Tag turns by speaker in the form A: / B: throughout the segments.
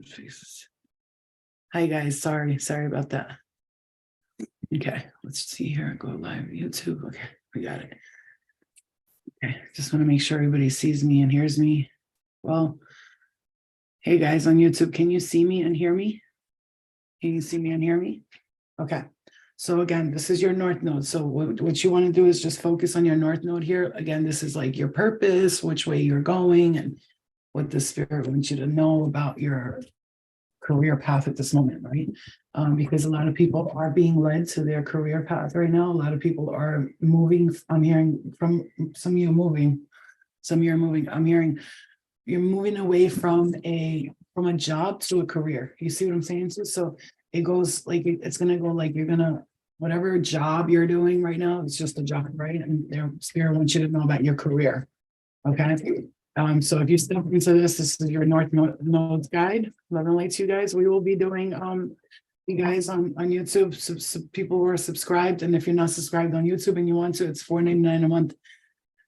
A: Jesus. Hi guys, sorry about that. Okay, let's see here. Go live YouTube. Okay, we got it. Okay, just want to make sure everybody sees me and hears me. Well, hey guys on YouTube, can you see me and hear me? Can you see me and hear me? Okay. So again, this is your north node. So what you want to do is just focus on your north node here. Again, this is like your purpose, which way you're going, and what the spirit wants you to know about your career path at this moment, right? Because a lot of people are being led to their career path right now. A lot of people are moving. I'm hearing from some of you moving, some of you are moving. I'm hearing you're moving away from a job to a career. You see what I'm saying? So it goes like it's gonna go like you're gonna whatever job you're doing right now, it's just a job, right? And their spirit wants you to know about your career. Okay. So if you step into this is your North Nodes guide, Love and Light to you guys. We will be doing you guys on YouTube, people who are subscribed. And if you're not subscribed on YouTube and you want to, it's $4.99 a month.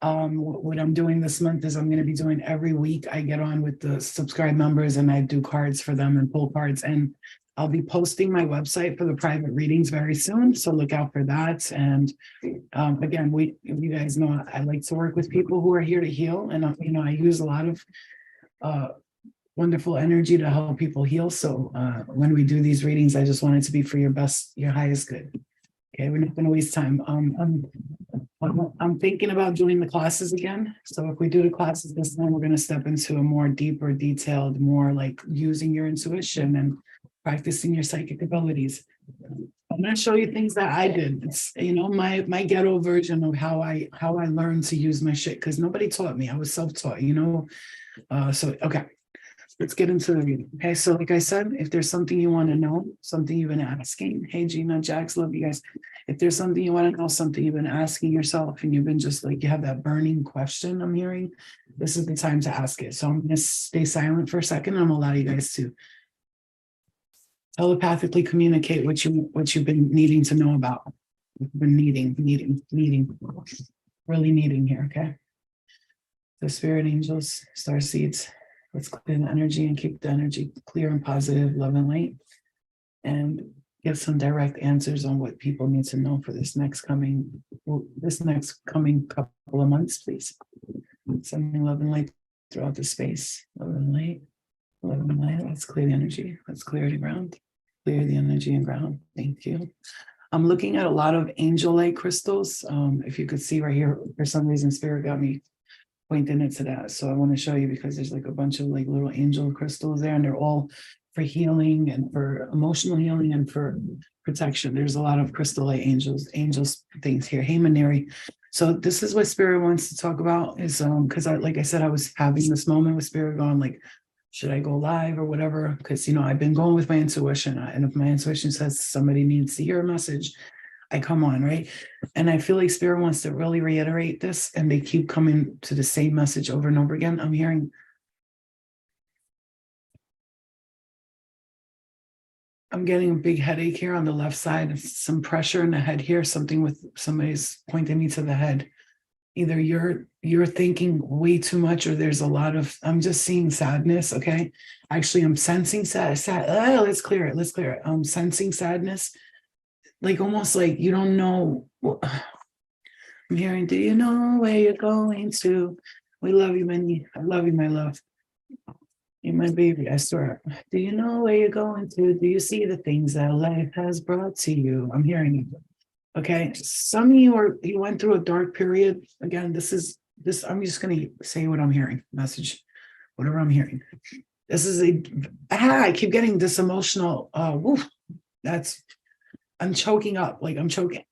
A: What I'm doing this month is I'm going to be doing every week. I get on with the subscribed members and I do cards for them and pull cards. And I'll be posting my website for the private readings very soon. So look out for that. And again, you guys know I like to work with people who are here to heal. And I use a lot of wonderful energy to help people heal. So when we do these readings, I just want it to be for your best, your highest good. Okay, we're not going to waste time. I'm thinking about doing the classes again. So if we do the classes this time, we're going to step into a more deeper, detailed, more like using your intuition and practicing your psychic abilities. I'm going to show you things that I did. It's my ghetto version of how I learned to use my shit because nobody taught me. I was self-taught. So okay. Let's get into the reading. Okay, so like I said, if there's something you want to know, something you've been asking, hey Gina, Jax, love you guys. If there's something you want to know, something you've been asking yourself, and you've been just like you have that burning question, I'm hearing, this is the time to ask it. So I'm going to stay silent for a second. And I'm gonna allow you guys to telepathically communicate what you've been needing to know about. You've been needing, really needing here. Okay, the spirit angels, star seeds. Let's clear the energy and keep the energy clear and positive, love and light, and give some direct answers on what people need to know for this next coming couple of months, please. Sending love and light throughout the space. Love and light, love and light. Let's clear the energy. Let's clear the ground. Clear the energy and ground. Thank you. I'm looking at a lot of angel light crystals. If you could see right here, for some reason, Spirit got me pointing it to that. So I want to show you because there's like a bunch of like little angel crystals there and they're all for healing and for emotional healing and for protection. There's a lot of crystal light angels things here. Hey Maneri. So this is what Spirit wants to talk about is because like I said, I was having this moment with Spirit going like, should I go live or whatever? Because I've been going with my intuition. And if my intuition says somebody needs to hear a message, I come on, right? And I feel like Spirit wants to really reiterate this, and they keep coming to the same message over and over again. I'm getting a big headache here on the left side, some pressure in the head here, something with somebody's pointing me to the head. Either you're thinking way too much or there's a lot of, I'm just seeing sadness, okay? Actually, I'm sensing let's clear it. I'm sensing sadness. Like almost like you don't know. I'm hearing, do you know where you're going to? We love you, Minnie. I love you, my love. You're my baby, I swear. Do you know where you're going to? Do you see the things that life has brought to you? I'm hearing you. Okay. Some of you went through a dark period. Again, I'm just gonna say what I'm hearing. Message, whatever I'm hearing. This is I keep getting this emotional. I'm choking up, like I'm choking.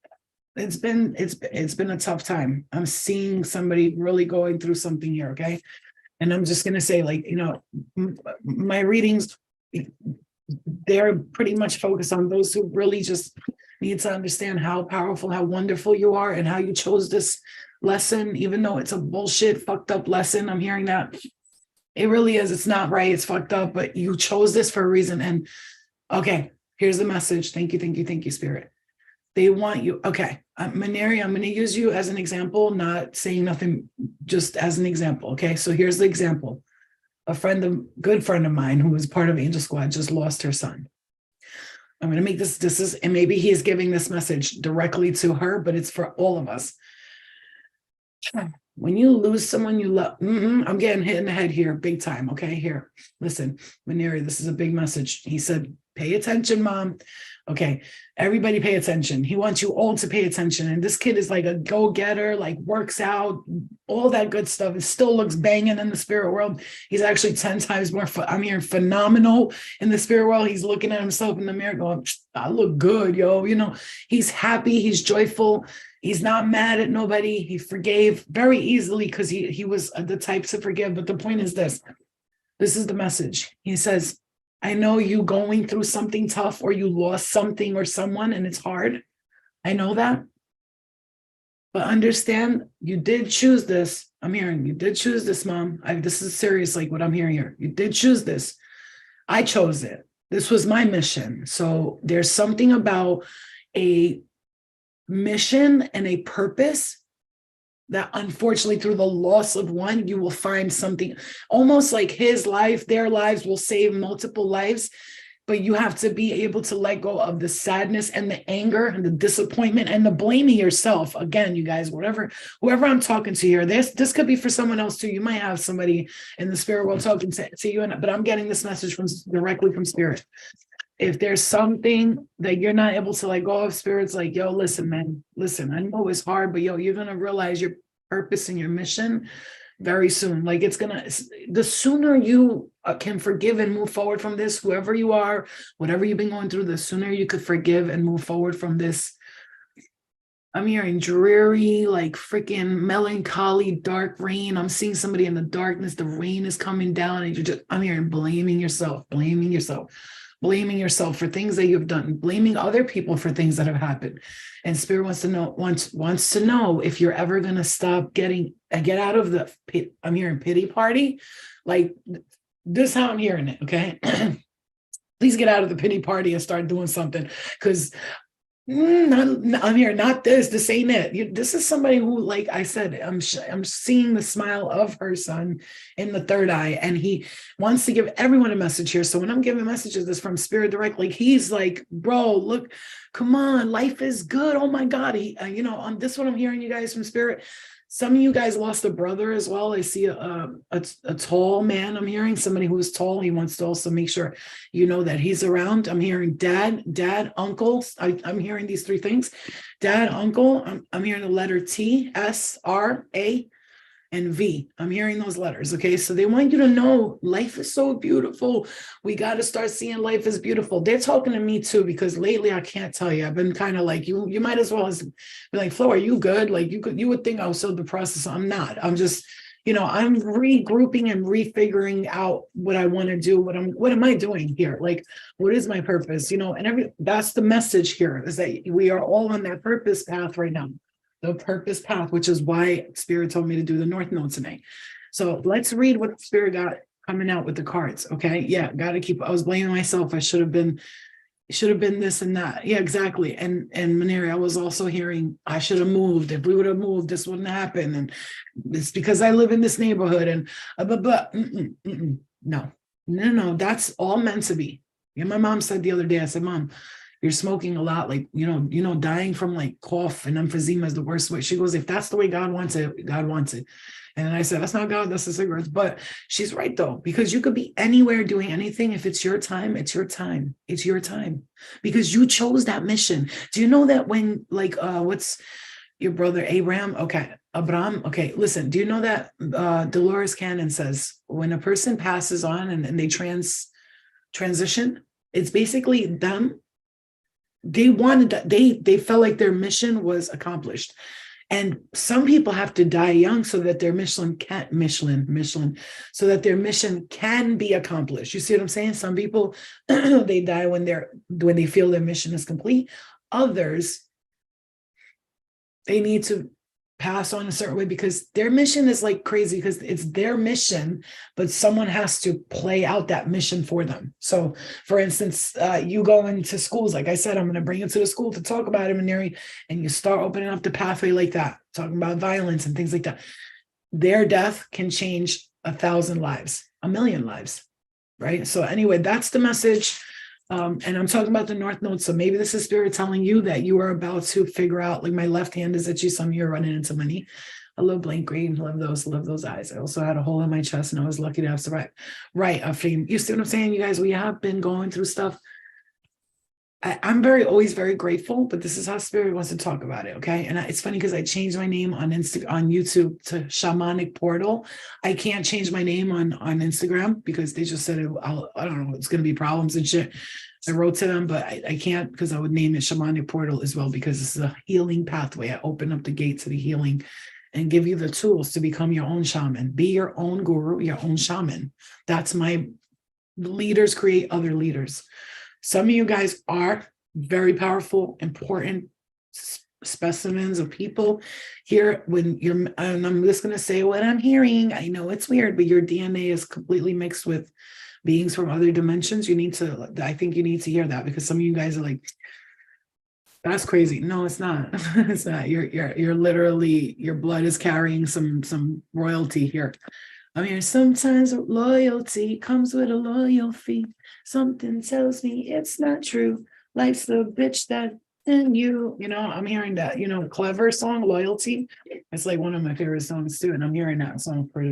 A: It's been a tough time. I'm seeing somebody really going through something here, okay? And I'm just gonna say, like, my readings, they're pretty much focused on those who really just need to understand how powerful, how wonderful you are, and how you chose this lesson, even though it's a bullshit, fucked up lesson. I'm hearing that. It really is. It's not right. It's fucked up, but you chose this for a reason. And okay. Here's the message. Thank you, Spirit. They want you. Okay. Maneri, I'm going to use you as an example, not saying nothing, just as an example. Okay. So here's the example. good friend of mine who was part of Angel Squad just lost her son. I'm going to make this, and maybe he is giving this message directly to her, but it's for all of us. When you lose someone you love, I'm getting hit in the head here, big time. Okay, here, listen, Maneri, this is a big message. He said, pay attention, Mom. Okay, everybody pay attention. He wants you all to pay attention. And this kid is like a go-getter, like works out, all that good stuff. It still looks banging in the spirit world. He's actually 10 times more, phenomenal in the spirit world. He's looking at himself in the mirror going, I look good, yo. You know, he's happy, he's joyful. He's not mad at nobody. He forgave very easily because he was the type to forgive. But the point is this is the message. He says, I know you going through something tough or you lost something or someone and it's hard. I know that. But understand, you did choose this. I'm hearing you did choose this, Mom. This is serious, like what I'm hearing here. You did choose this. I chose it. This was my mission. So there's something about a mission and a purpose that unfortunately through the loss of one, you will find something almost like his life, their lives will save multiple lives, but you have to be able to let go of the sadness and the anger and the disappointment and the blaming yourself. Again, you guys, whoever I'm talking to here, this could be for someone else too. You might have somebody in the spirit world talking to you, but I'm getting this message directly from spirit. If there's something that you're not able to let go of, spirit's like, yo, listen, man, listen, I know it's hard, but yo, you're going to realize your purpose and your mission very soon. Like the sooner you can forgive and move forward from this, whoever you are, whatever you've been going through, the sooner you could forgive and move forward from this. I'm hearing dreary, like freaking melancholy, dark rain. I'm seeing somebody in the darkness. The rain is coming down and I'm hearing blaming yourself for things that you've done, blaming other people for things that have happened. And spirit wants to know if you're ever going to stop get out of the pit. I'm hearing pity party. Like this is how I'm hearing it. Okay. Please get out of the pity party and start doing something. Because I'm here, not this ain't it. This is somebody who, like I said, I'm seeing the smile of her son in the third eye, and he wants to give everyone a message here. So when I'm giving messages this from spirit direct, like he's like, bro, look, come on, life is good. Oh my God. This is what I'm hearing, you guys, from spirit. Some of you guys lost a brother as well. I see a tall man. I'm hearing somebody who is tall. He wants to also make sure you know that he's around. I'm hearing dad, uncle. I'm hearing these three things. Dad, uncle. I'm hearing the letter T, S, R, A, and V. I'm hearing those letters. Okay. So they want you to know life is so beautiful. We got to start seeing life as beautiful. They're talking to me too, because lately I can't tell you. I've been kind of like, you might as well be like, Flo, are you good? Like you would think I was so depressed. So I'm not. I'm just, I'm regrouping and refiguring out what I want to do. What am I doing here? Like, what is my purpose? And that's the message here, is that we are all on that purpose path right now. The purpose path, which is why Spirit told me to do the North Node tonight. So let's read what Spirit got coming out with the cards. Okay. Yeah. I was blaming myself. I should have been this and that. Yeah, exactly. And Maneri, I was also hearing I should have moved. If we would have moved, this wouldn't happen. And it's because I live in this neighborhood and no, that's all meant to be. Yeah. My mom said the other day, I said, Mom, you're smoking a lot, like, dying from like cough and emphysema is the worst way. She goes, if that's the way God wants it, God wants it. And I said, that's not God, that's the cigarettes. But she's right though, because you could be anywhere doing anything. If it's your time, it's your time. It's your time because you chose that mission. Do you know that when what's your brother, Abraham? Okay. Abraham. Okay. Listen, do you know that Dolores Cannon says when a person passes on and they transition, it's basically them. They felt like their mission was accomplished. And some people have to die young so that their mission so that their mission can be accomplished. You see what I'm saying? Some people, they die when they feel their mission is complete. Others, they need to pass on a certain way because their mission is like crazy because it's their mission, but someone has to play out that mission for them. So for instance, you go into schools, like I said, I'm going to bring you to the school to talk about it, and you start opening up the pathway like that, talking about violence and things like that. Their death can change 1,000 lives. a million lives, right? So anyway, that's the message. And I'm talking about the North Node. So maybe this is spirit telling you that you are about to figure out, like my left hand is itchy, some of you are running into money. I love blank green, love those eyes. I also had a hole in my chest and I was lucky to have survived. Right, Afim. You see what I'm saying, you guys? We have been going through stuff. I'm always very grateful, but this is how spirit wants to talk about it. Okay. And it's funny because I changed my name on YouTube to Shamanic Portal. I can't change my name on Instagram because they just said I don't know, it's going to be problems and shit. I wrote to them, but I can't because I would name it Shamanic Portal as well, because this is a healing pathway. I open up the gate to the healing and give you the tools to become your own shaman, be your own guru, your own shaman. That's my leaders create other leaders. Some of you guys are very powerful, important specimens of people here. When you're, and I'm just going to say what I'm hearing. I know it's weird, but your DNA is completely mixed with beings from other dimensions. I think you need to hear that, because some of you guys are like, that's crazy. No, it's not. It's not. You're literally, your blood is carrying some royalty here. I mean, sometimes loyalty comes with a loyal fee. Something tells me it's not true. Life's the bitch that in you. I'm hearing that, Clever song, Loyalty. It's like one of my favorite songs too. And I'm hearing that song for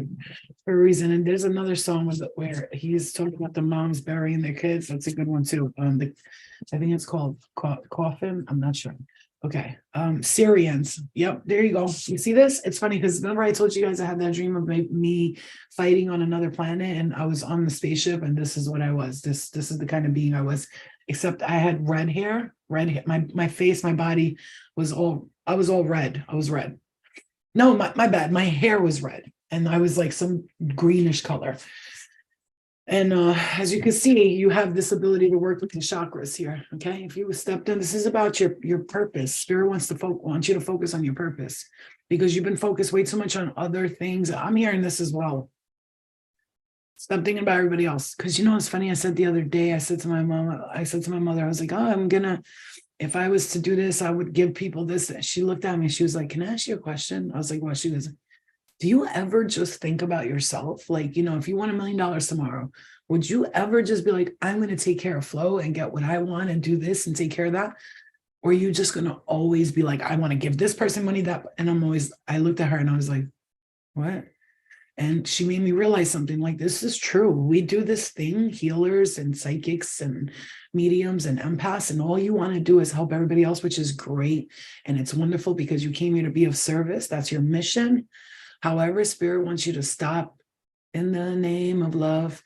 A: a reason. And there's another song where he's talking about the moms burying their kids. That's a good one too. I think it's called Coffin. I'm not sure. Okay. Syrians. Yep. There you go. You see this? It's funny because remember I told you guys I had that dream of me fighting on another planet, and I was on the spaceship, and this is what I was. This is the kind of being I was, except I had red hair. My face, my body I was all red. I was red. No, my bad. My hair was red, and I was like some greenish color. And as you can see, you have this ability to work with the chakras here. Okay, if you stepped in, this is about your purpose. Spirit wants you to focus on your purpose, because you've been focused way too much on other things. I'm hearing this as well. Stop thinking about everybody else. Because it's funny. I said the other day, I said to my mother, I was like, if I was to do this, I would give people this. And she looked at me. She was like, can I ask you a question? I was like, well, she goes, do you ever just think about yourself? Like, if you won $1 million tomorrow, would you ever just be like, I'm going to take care of Flo and get what I want and do this and take care of that? Or are you just going to always be like, I want to give this person money, that, and I looked at her and I was like, what? And she made me realize something, like, this is true. We do this thing, healers and psychics and mediums and empaths, and all you want to do is help everybody else, which is great. And it's wonderful because you came here to be of service. That's your mission. However, Spirit wants you to stop in the name of love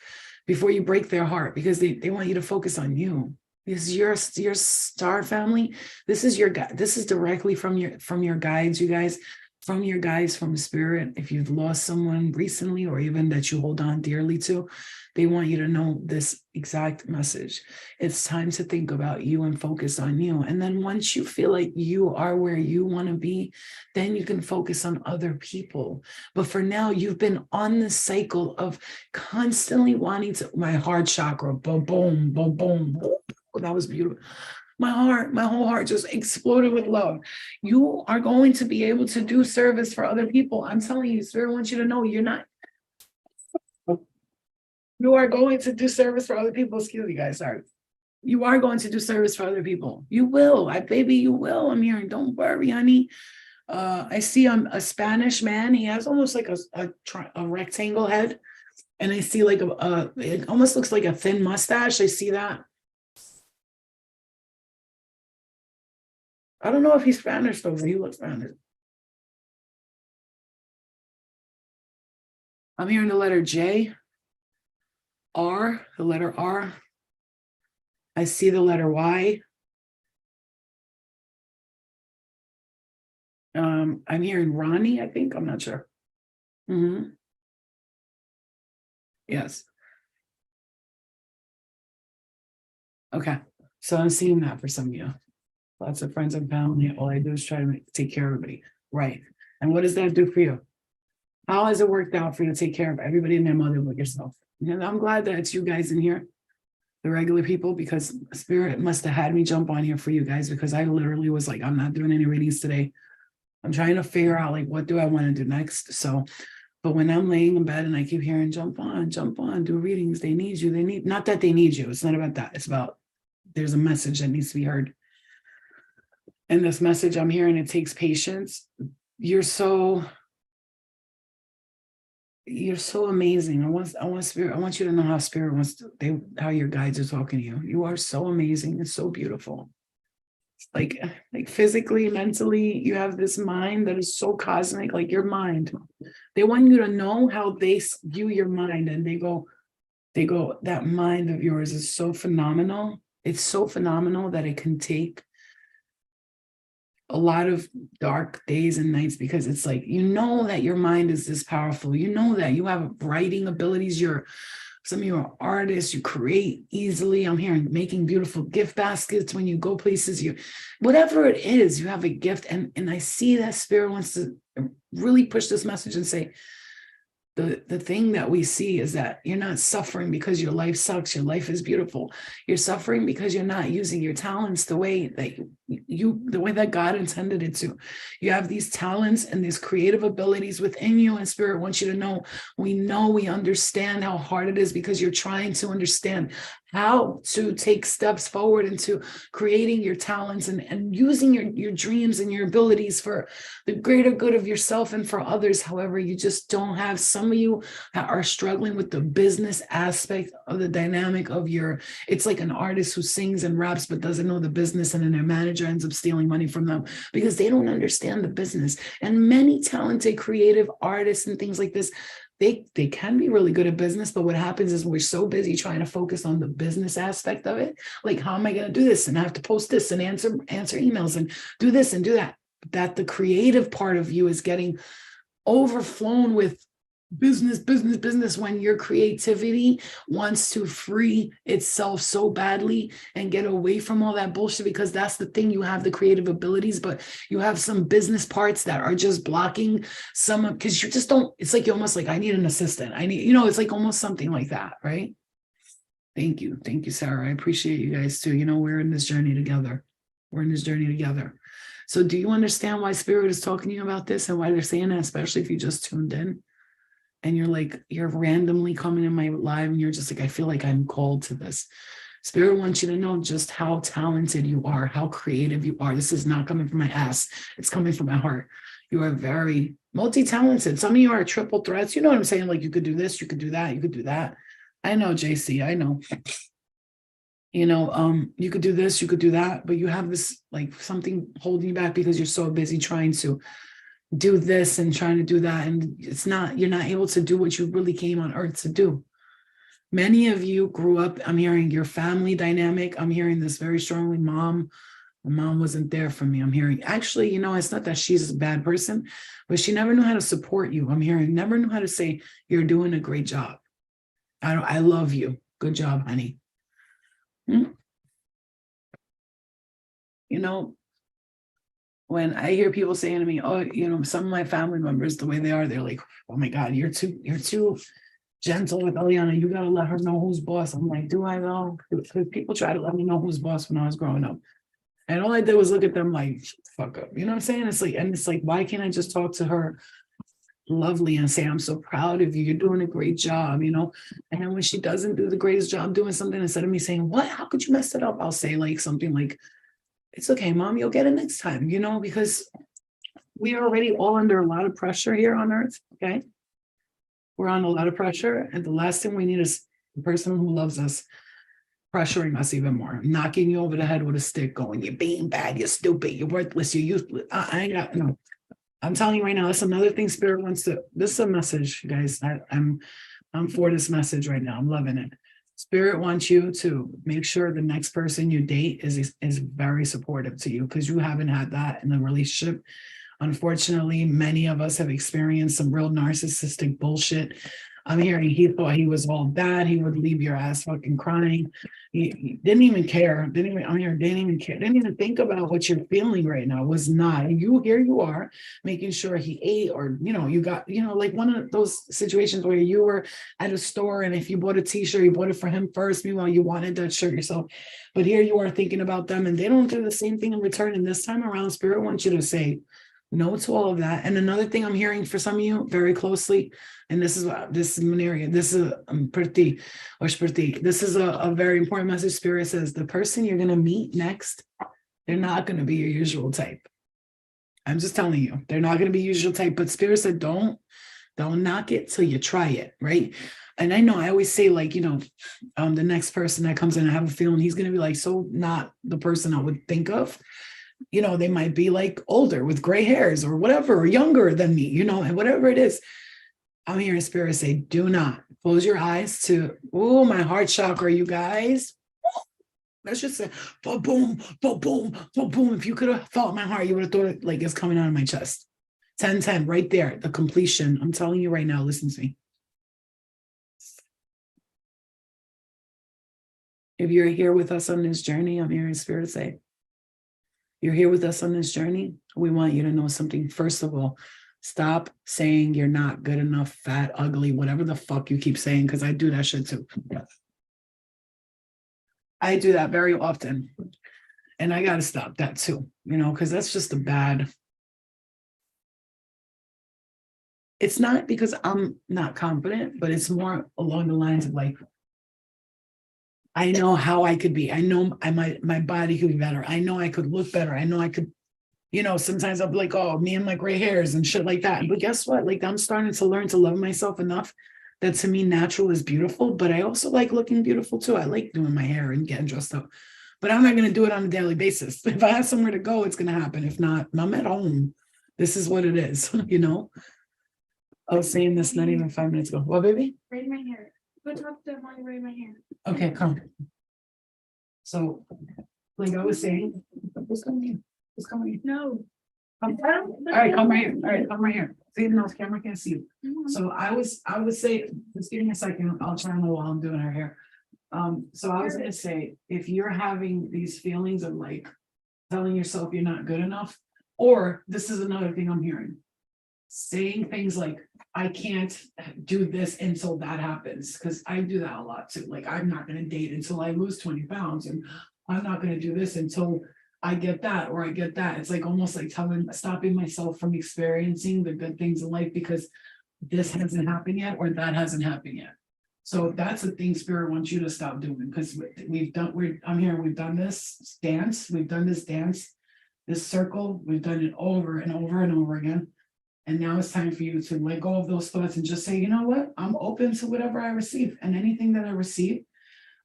A: before you break their heart, because they want you to focus on you. This is your star family. This is your guide. This is directly from your guides, you guys, from your guides, from Spirit. If you've lost someone recently, or even that you hold on dearly to, they want you to know this exact message. It's time to think about you and focus on you. And then once you feel like you are where you want to be, then you can focus on other people. But for now, you've been on this cycle of constantly wanting to, my heart chakra, boom, boom, boom, boom. That was beautiful. My whole heart just exploded with love. You are going to be able to do service for other people. I'm telling you, Spirit wants you to know you're not. You are going to do service for other people. Excuse me, guys. Sorry. You are going to do service for other people. You will. Baby, you will. I'm hearing. Don't worry, honey. I see a Spanish man. He has almost like a rectangle head. And I see like it almost looks like a thin mustache. I see that. I don't know if he's Spanish though, but he looks Spanish. I'm hearing the letter J, R, the letter R. I see the letter Y. I'm hearing Ronnie, I think. I'm not sure. Yes. Okay. So I'm seeing that for some of you. Lots of friends and family. All I do is try to take care of everybody. Right. And what does that do for you? How has it worked out for you to take care of everybody and their mother but yourself? And I'm glad that it's you guys in here, the regular people, because Spirit must have had me jump on here for you guys, because I literally was like, I'm not doing any readings today. I'm trying to figure out, like, what do I want to do next? So, But when I'm laying in bed and I keep hearing, jump on, do readings, they need you. They need, not that they need you. It's not about that. It's about there's a message that needs to be heard. And this message I'm hearing, it takes patience. You're so amazing. I want spirit. I want you to know how spirit wants to, how your guides are talking to you. You are so amazing. It's so beautiful. Like physically, mentally, you have this mind that is so cosmic, like your mind. They want you to know how they view your mind, and they go, that mind of yours is so phenomenal. It's so phenomenal that it can take a lot of dark days and nights, because it's like, you know, that your mind is this powerful. You know that you have writing abilities. Some of you are artists, you create easily. I'm hearing making beautiful gift baskets when you go places, whatever it is, you have a gift. And I see that spirit wants to really push this message and say, the thing that we see is that you're not suffering because your life sucks. Your life is beautiful. You're suffering because you're not using your talents the way that the way that God intended it to. You have these talents and these creative abilities within you, and spirit wants you to know, we understand how hard it is, because you're trying to understand how to take steps forward into creating your talents and using your dreams and your abilities for the greater good of yourself and for others. However, you just don't have, some of you are struggling with the business aspect of the dynamic of it's like an artist who sings and raps but doesn't know the business, and then their manager ends up stealing money from them because they don't understand the business. And many talented creative artists and things like this, they can be really good at business, but what happens is we're so busy trying to focus on the business aspect of it. Like, how am I going to do this? And I have to post this and answer emails and do this and do that. That the creative part of you is getting overflown with business, when your creativity wants to free itself so badly and get away from all that bullshit, because that's the thing. You have the creative abilities, but you have some business parts that are just blocking some, because you just don't, it's like, you're almost like, I need an assistant. It's like almost something like that, right? Thank you, Sarah. I appreciate you guys too. We're in this journey together. So do you understand why spirit is talking to you about this and why they're saying that, especially if you just tuned in? And you're randomly coming in my live and you're just like, I feel like I'm called to this. Spirit wants you to know just how talented you are, how creative you are. This is not coming from my ass. It's coming from my heart. You are very multi-talented. Some of you are triple threats. You know what I'm saying? Like, you could do this, you could do that, you could do that. I know, JC, I know. You could do this, you could do that, but you have this, like, something holding you back because you're so busy trying to do this and trying to do that, and you're not able to do what you really came on earth to do. Many of you grew up, I'm hearing your family dynamic, I'm hearing this very strongly. My mom wasn't there for me. I'm hearing, actually, it's not that she's a bad person, but she never knew how to support you. I'm hearing, never knew how to say, you're doing a great job. I love you. Good job, honey. When I hear people saying to me, oh, some of my family members, the way they are, they're like, oh my God, you're too gentle with Eliana. You got to let her know who's boss. I'm like, do I know? Because people try to let me know who's boss when I was growing up. And all I did was look at them like, fuck up. You know what I'm saying? It's like, why can't I just talk to her lovely and say, I'm so proud of you. You're doing a great job, And then when she doesn't do the greatest job doing something, instead of me saying, what, how could you mess it up? I'll say like something like, it's okay, Mom, you'll get it next time, because we are already all under a lot of pressure here on earth, okay? We're on a lot of pressure, and the last thing we need is the person who loves us pressuring us even more, knocking you over the head with a stick, going, you're being bad, you're stupid, you're worthless, you're useless. I ain't got, no. I'm telling you right now, that's another thing Spirit wants to, this is a message, guys. I'm for this message right now. I'm loving it. Spirit wants you to make sure the next person you date is very supportive to you, because you haven't had that in a relationship. Unfortunately, many of us have experienced some real narcissistic bullshit. I'm hearing he thought he was all bad. He would leave your ass fucking crying. He didn't even care. Didn't even think about what you're feeling right now. Was not. Here you are making sure he ate, or, you got, like one of those situations where you were at a store, and if you bought a t-shirt, you bought it for him first. Meanwhile, you wanted that shirt yourself. But here you are thinking about them, and they don't do the same thing in return. And this time around, Spirit wants you to say, No to all of that. And another thing I'm hearing for some of you very closely, and this is Maneria, this is Prati or Shprati. This is a very important message. Spirit says the person you're going to meet next, they're not going to be your usual type. I'm just telling you, they're not going to be usual type. But Spirit said, don't knock it till you try it, right? And I know I always say, like, the next person that comes in, I have a feeling he's going to be like, so not the person I would think of. They might be like older with gray hairs or whatever, or younger than me, and whatever it is. I'm hearing Spirit say, do not close your eyes to, oh, my heart chakra, you guys. Let's just say, boom, boom, boom, boom. If you could have felt my heart, you would have thought it like it's coming out of my chest. 10-10, right there, the completion. I'm telling you right now, listen to me. If you're here with us on this journey, I'm hearing Spirit say, you're here with us on this journey. We want you to know something. First of all, stop saying you're not good enough, fat, ugly, whatever the fuck you keep saying, because I do that shit too. I do that very often. And I got to stop that too, because that's just a bad. It's not because I'm not confident, but it's more along the lines of like, I know how I could be. I know my body could be better. I know I could look better. I know I could, sometimes I'll be like, oh, me and my gray hairs and shit like that. But guess what? Like, I'm starting to learn to love myself enough that to me, natural is beautiful. But I also like looking beautiful too. I like doing my hair and getting dressed up. But I'm not going to do it on a daily basis. If I have somewhere to go, it's going to happen. If not, I'm at home. This is what it is, I was saying this not even 5 minutes ago. What, baby?
B: Braid my hair. Go talk to mommy, braid my hair.
A: Okay, come. So, like I was saying, who's coming in? Who's coming in?
B: No.
A: All right, come right here. All right, come right here. So even though the camera can't see you. So I would say, just give me a second. I'll try and while I'm doing her hair. So I was gonna say, if you're having these feelings of like telling yourself you're not good enough, or this is another thing I'm hearing, saying things like, I can't do this until that happens, because I do that a lot too. Like, I'm not going to date until I lose 20 pounds, and I'm not going to do this until I get that or I get that. It's like almost like stopping myself from experiencing the good things in life because this hasn't happened yet or that hasn't happened yet. So that's the thing Spirit wants you to stop doing, because we've done this dance, this circle, we've done it over and over and over again. And now it's time for you to let go of those thoughts and just say, you know what? I'm open to whatever I receive, and anything that I receive,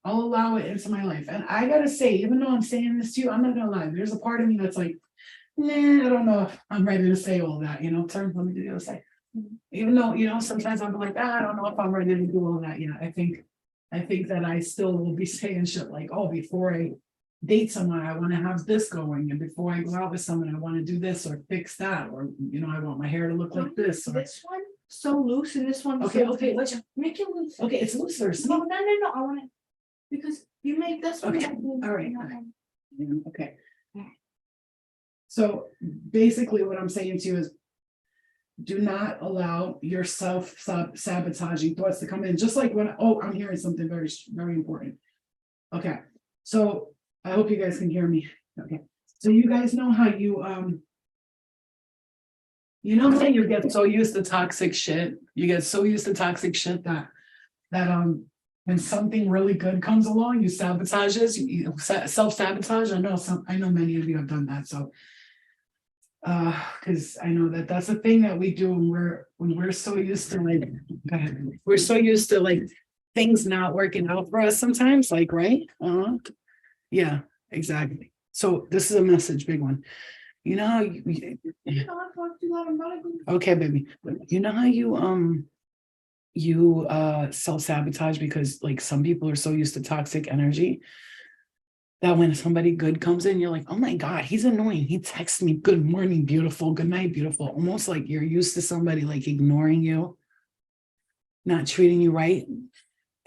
A: I'll allow it into my life. And I gotta say, even though I'm saying this to you, I'm not gonna lie. There's a part of me that's like, nah, I don't know if I'm ready to say all that, turn, let me do the other side. Even though, sometimes I'm like, I don't know if I'm ready to do all that. I think that I still will be saying shit like, oh, before I date someone, I want to have this going, and before I go out with someone, I want to do this or fix that, or I want my hair to look like this. Or,
B: This one so loose and this one.
A: okay,
B: so
A: okay, let's
B: make it loose.
A: okay, it's looser. See?
B: No, I want it because you make this one.
A: Okay, all right. Okay. So basically, what I'm saying to you is, do not allow your self-sabotaging thoughts to come in. Just like when, I'm hearing something very, very important. Okay, so I hope you guys can hear me. Okay, so you guys know how you how you get so used to toxic shit. You get so used to toxic shit that when something really good comes along, you sabotage it. You self-sabotage. I know many of you have done that. So because I know that's a thing that we do when we're so used to like things not working out for us sometimes, like, right? Yeah, exactly. So this is a message, big one. How okay, baby. How you self-sabotage because like some people are so used to toxic energy that when somebody good comes in, you're like, oh my God, he's annoying. He texts me, good morning, beautiful, good night, beautiful. Almost like you're used to somebody like ignoring you, not treating you right,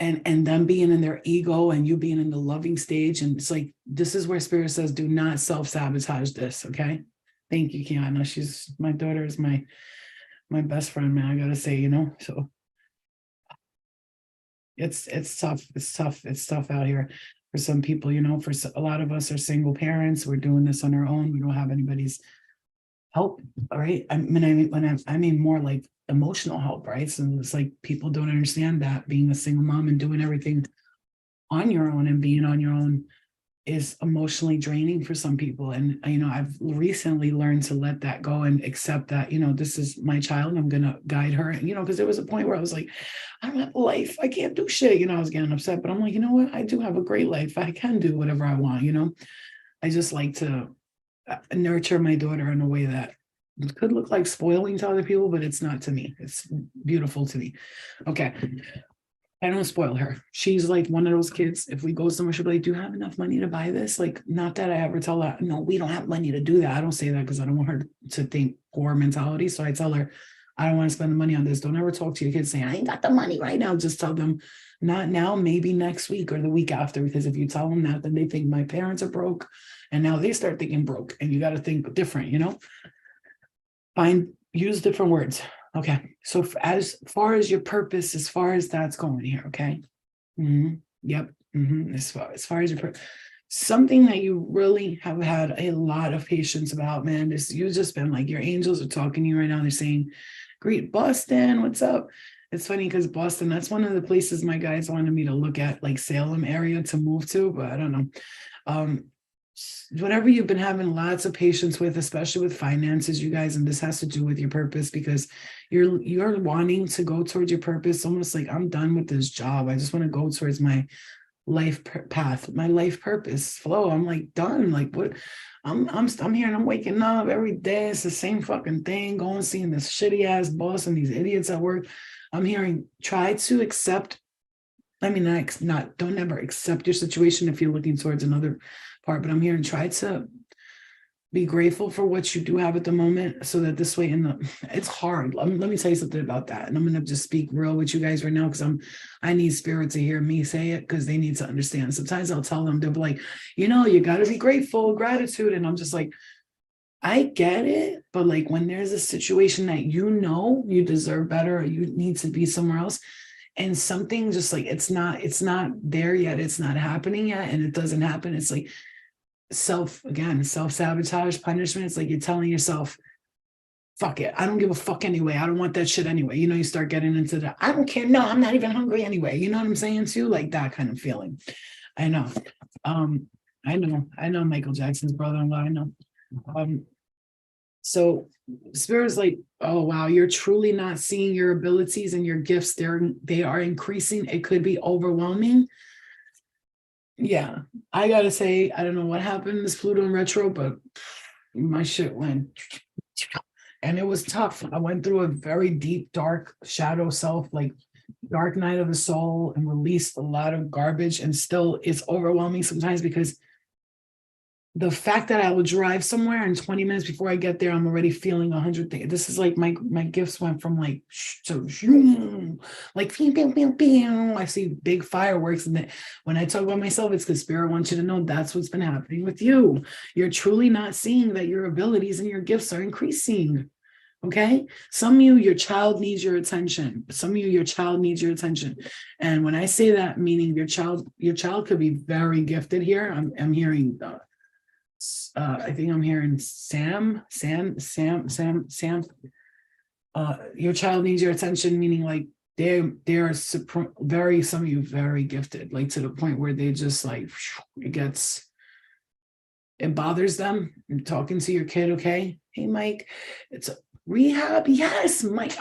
A: and them being in their ego and you being in the loving stage. And it's like, this is where Spirit says, do not self-sabotage this, okay? Thank you, Kiana. My daughter is my best friend, man. I gotta say, so it's tough. It's tough out here for some people, for a lot of us are single parents. We're doing this on our own. We don't have anybody's help, all right? I mean more like emotional help, right? So it's like people don't understand that being a single mom and doing everything on your own and being on your own is emotionally draining for some people. And, I've recently learned to let that go and accept that, this is my child and I'm going to guide her, because there was a point where I was like, I don't have a life. I can't do shit. I was getting upset, but I'm like, you know what? I do have a great life. I can do whatever I want, I just like to nurture my daughter in a way that could look like spoiling to other people, but it's not to me. It's beautiful to me. Okay. I don't spoil her. She's like one of those kids. If we go somewhere, she'll be like, do you have enough money to buy this? Like, not that I ever tell her, no, we don't have money to do that. I don't say that because I don't want her to think poor mentality. So I tell her, I don't want to spend the money on this. Don't ever talk to your kids saying, I ain't got the money right now. Just tell them, not now, maybe next week or the week after. Because if you tell them that, then they think my parents are broke. And now they start thinking broke. And you got to think different, use different words. Okay. So as far as your purpose, as far as that's going here. Okay. Yep. As far as your something that you really have had a lot of patience about, man, is you've just been like, your angels are talking to you right now. They're saying, great, Boston, what's up? It's funny because Boston, that's one of the places my guys wanted me to look at, like Salem area to move to, but I don't know. Whatever you've been having lots of patience with, especially with finances, you guys, and this has to do with your purpose, because you're wanting to go towards your purpose, almost like, I'm done with this job. I just want to go towards my life path, my life purpose flow. I'm like done. Like, what? I'm here and I'm waking up every day. It's the same fucking thing. Going seeing this shitty ass boss and these idiots at work. I'm hearing, try to accept. I mean, don't ever accept your situation if you're looking towards another part, but I'm here and try to be grateful for what you do have at the moment, so that this way it's hard. Let me tell you something about that. And I'm going to just speak real with you guys right now, because I need spirit to hear me say it, because they need to understand. Sometimes I'll tell them, they'll be like, you got to be grateful, gratitude. And I'm just like, I get it. But like, when there's a situation that you deserve better, or you need to be somewhere else, and something just like, it's not there yet, it's not happening yet, and it doesn't happen, it's like self-sabotage, punishment. It's like you're telling yourself, fuck it, I don't give a fuck anyway, I don't want that shit anyway. You start getting into that, I don't care, no, I'm not even hungry anyway. You know what I'm saying too? Like that kind of feeling. I know. I know Michael Jackson's brother-in-law. I know. So Spirit is like, oh wow, you're truly not seeing your abilities and your gifts. They are increasing. It could be overwhelming. Yeah, I gotta say, I don't know what happened in this Pluto in retro, but my shit went, and it was tough. I went through a very deep, dark shadow self, like dark night of the soul, and released a lot of garbage. And still, it's overwhelming sometimes, because the fact that I will drive somewhere and 20 minutes before I get there, I'm already feeling 100 things. This is like my gifts went from like, so like, I see big fireworks. And when I talk about myself, it's because Spirit wants you to know that's what's been happening with you. You're truly not seeing that your abilities and your gifts are increasing. Okay. Some of you, your child needs your attention. Some of you, your child needs your attention. And when I say that, meaning your child could be very gifted here. I'm hearing, I think I'm hearing Sam. Your child needs your attention, meaning like they're some of you very gifted, like to the point where they just like, it bothers them. I'm talking to your kid. Okay. Hey, Mike, it's a rehab. Yes, Mike.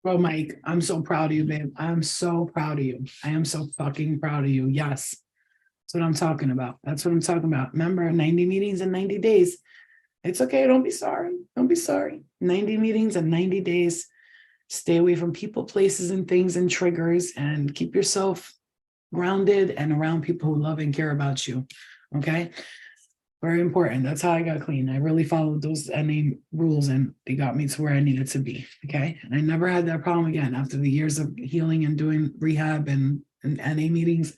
A: Bro, Mike, I'm so proud of you, babe. I'm so proud of you. I am so fucking proud of you. Yes. That's what I'm talking about. That's what I'm talking about. Remember, 90 meetings in 90 days. It's okay. Don't be sorry. Don't be sorry. 90 meetings in 90 days. Stay away from people, places, and things and triggers, and keep yourself grounded and around people who love and care about you. Okay? Very important. That's how I got clean. I really followed those NA rules, and they got me to where I needed to be. Okay? And I never had that problem again after the years of healing and doing rehab and NA meetings.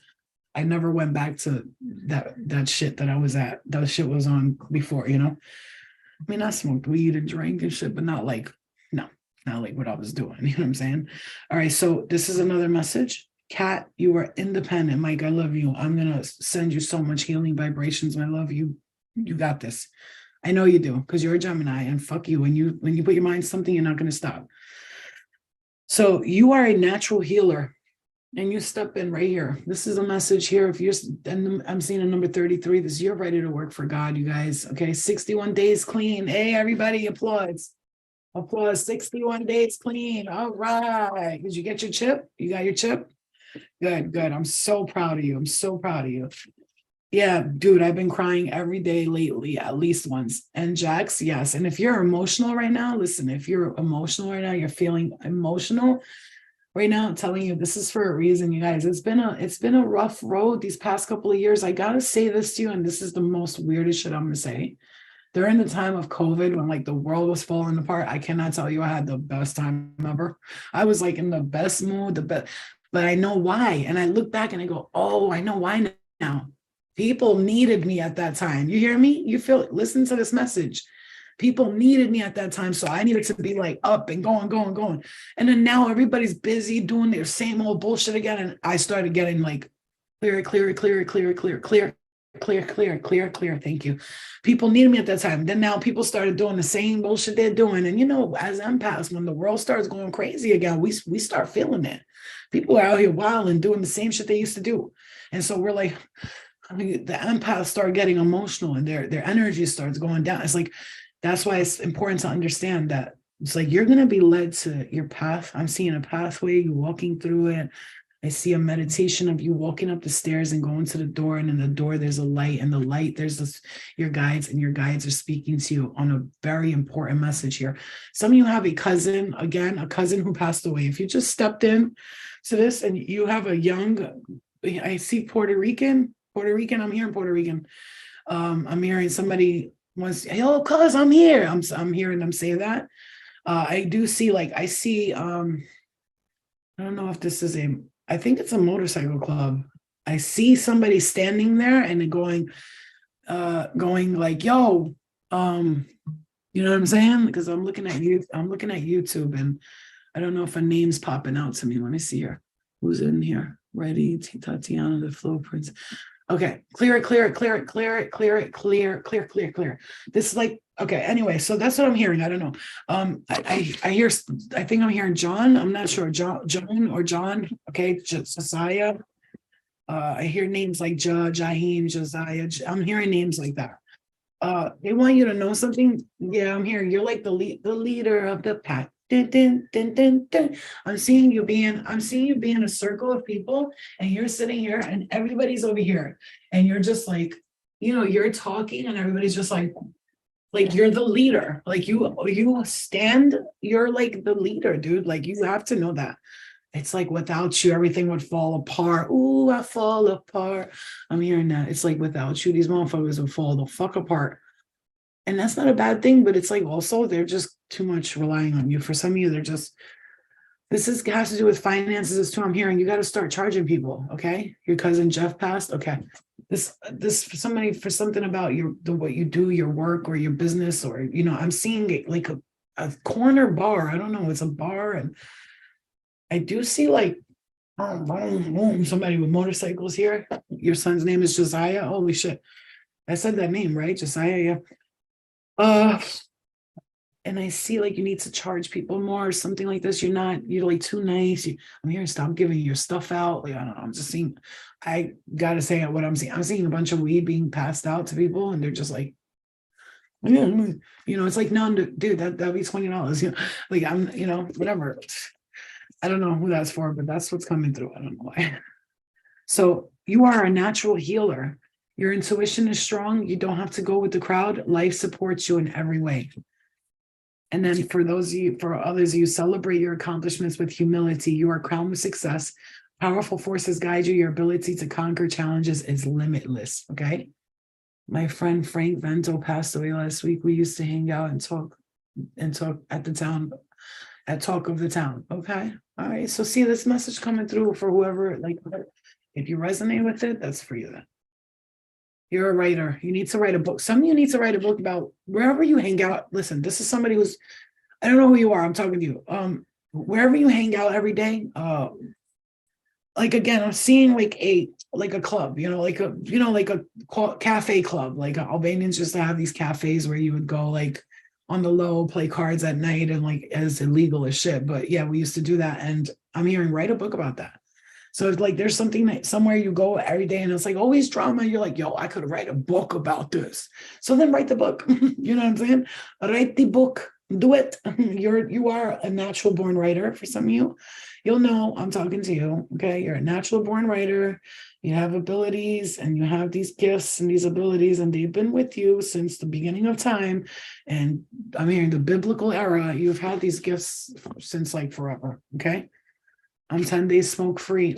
A: I never went back to that shit that I was at. That shit was on before, I mean, I smoked weed and drank and shit, but not like what I was doing. You know what I'm saying? All right. So this is another message. Kat, you are independent. Mike, I love you. I'm going to send you so much healing vibrations. I love you. You got this. I know you do, because you're a Gemini, and fuck you. When you put your mind to something, you're not going to stop. So you are a natural healer, and you step in right here. This is a message here. If you're, and I'm seeing a number 33. This you're ready to work for God, you guys. Okay, 61 days clean. Hey, everybody, applause. Applause. 61 days clean. All right. Did you get your chip? You got your chip? Good, good. I'm so proud of you. I'm so proud of you. Yeah, dude, I've been crying every day lately, at least once. And Jax, yes. And if you're emotional right now, listen, if you're emotional right now, you're feeling emotional right now, I'm telling you, this is for a reason, you guys. It's been a rough road these past couple of years. I gotta say this to you, and this is the most weirdest shit I'm gonna say. During the time of COVID, when like the world was falling apart, I cannot tell you I had the best time ever. I was like in the best mood, the best, but I know why. And I look back and I go, oh, I know why now. People needed me at that time. You hear me? You feel it? Listen to this message. People needed me at that time. So I needed to be like up and going. And then now everybody's busy doing their same old bullshit again. And I started getting like clear. Thank you. People needed me at that time. Then now people started doing the same bullshit they're doing. And you know, as empaths, when the world starts going crazy again, we start feeling it. People are out here wild and doing the same shit they used to do. And so we're like, I mean, the empaths start getting emotional and their energy starts going down. It's like, that's why it's important to understand that it's like you're going to be led to your path. I'm seeing a pathway, you walking through it. I see a meditation of you walking up the stairs and going to the door, and in the door there's a light, and the light there's this, your guides, and your guides are speaking to you on a very important message here. Some of you have a cousin who passed away. If you just stepped in to this and you have a young, I see Puerto Rican, I'm hearing Puerto Rican. I'm hearing somebody wants, yo, cuz I'm here. I'm hearing them say that. I do see I see I don't know if this is I think it's a motorcycle club. I see somebody standing there and going like, yo, you know what I'm saying? Because I'm looking at YouTube and I don't know if a name's popping out to me. Let me see here. Who's in here? Ready, Tatiana, the Flow Prince. Okay, clear it. This is like, okay, anyway, so that's what I'm hearing. I don't know. I think I'm hearing John. I'm not sure. John. Okay, Josiah. I hear names like Jaheem, Josiah. I'm hearing names like that. They want you to know something. Yeah, I'm hearing you're like the leader of the pack. I'm seeing you being a circle of people, and you're sitting here and everybody's over here, and you're just like, you know, you're talking and everybody's just like you're the leader, like you stand, you're like the leader, dude. Like you have to know that. It's like without you, everything would fall apart. Ooh, I fall apart. I'm hearing that. It's like without you, these motherfuckers would fall the fuck apart. And that's not a bad thing, but it's like also they're just too much relying on you. For some of you, they're just, has to do with finances too. I'm hearing you got to start charging people. Okay. Your cousin Jeff passed. Okay. This for somebody, for something about what you do, your work or your business, or, you know, I'm seeing it like a corner bar. I don't know. It's a bar. And I do see like, somebody with motorcycles here. Your son's name is Josiah. Holy shit. I said that name, right? Josiah. Yeah. And I see like you need to charge people more or something like this. You're like too nice. I'm hearing stop giving your stuff out. Like, I don't know. I'm just seeing, I gotta say what I'm seeing. I'm seeing a bunch of weed being passed out to people, and they're just like, yeah, you know, it's like, no, dude, that'd be $20. You know, like I'm, you know, whatever. I don't know who that's for, but that's what's coming through. I don't know why. So you are a natural healer. Your intuition is strong. You don't have to go with the crowd. Life supports you in every way. And then for others, you celebrate your accomplishments with humility. You are crowned with success. Powerful forces guide you. Your ability to conquer challenges is limitless. Okay. My friend Frank Vento passed away last week. We used to hang out and talk at the town, at Talk of the Town. Okay. All right. So see this message coming through for whoever, like, if you resonate with it, that's for you then. You're a writer. You need to write a book. Some of you need to write a book about wherever you hang out. Listen, this is somebody who's, I don't know who you are. I'm talking to you. Wherever you hang out every day. Like, again, I'm seeing like like a club, like a cafe club. Like Albanians used to have these cafes where you would go like on the low, play cards at night, and like as illegal as shit. But yeah, we used to do that. And I'm hearing write a book about that. So it's like there's something that somewhere you go every day and it's like always drama. You're like, yo, I could write a book about this. So then write the book. You know what I'm saying? Write the book. Do it. You are a natural born writer. For some of you, you'll know I'm talking to you. Okay. You're a natural born writer. You have abilities and you have these gifts and these abilities, and they've been with you since the beginning of time. And I mean, the biblical era, you've had these gifts since like forever. Okay. I'm 10 days smoke free.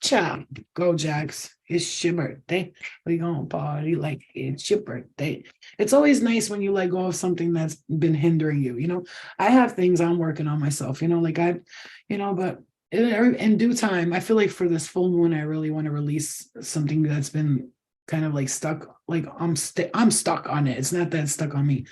A: Ciao. Go, Jax. It's your birthday. We gonna party like it's your birthday. It's always nice when you let go of something that's been hindering you. I have things I'm working on myself, but in due time, I feel like for this full moon, I really want to release something that's been kind of like stuck. Like I'm stuck on it. It's not that it's stuck on me.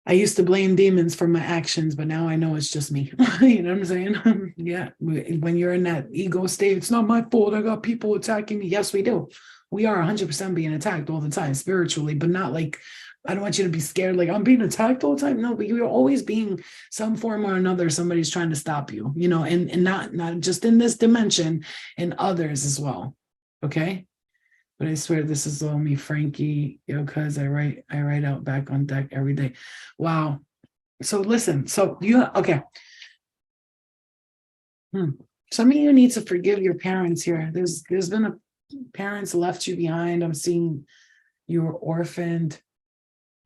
A: I used to blame demons for my actions, but now I know it's just me. You know what I'm saying? Yeah. When you're in that ego state, it's not my fault. I got people attacking me. Yes, we do. We are 100% being attacked all the time spiritually, but not like, I don't want you to be scared. Like I'm being attacked all the time. No, but you're always being some form or another. Somebody's trying to stop you, and not just in this dimension, in others as well. Okay. But I swear this is all me, Frankie, because I write out back on deck every day. Wow. So listen, okay. Some of you need to forgive your parents here. There's been parents left you behind. I'm seeing you were orphaned.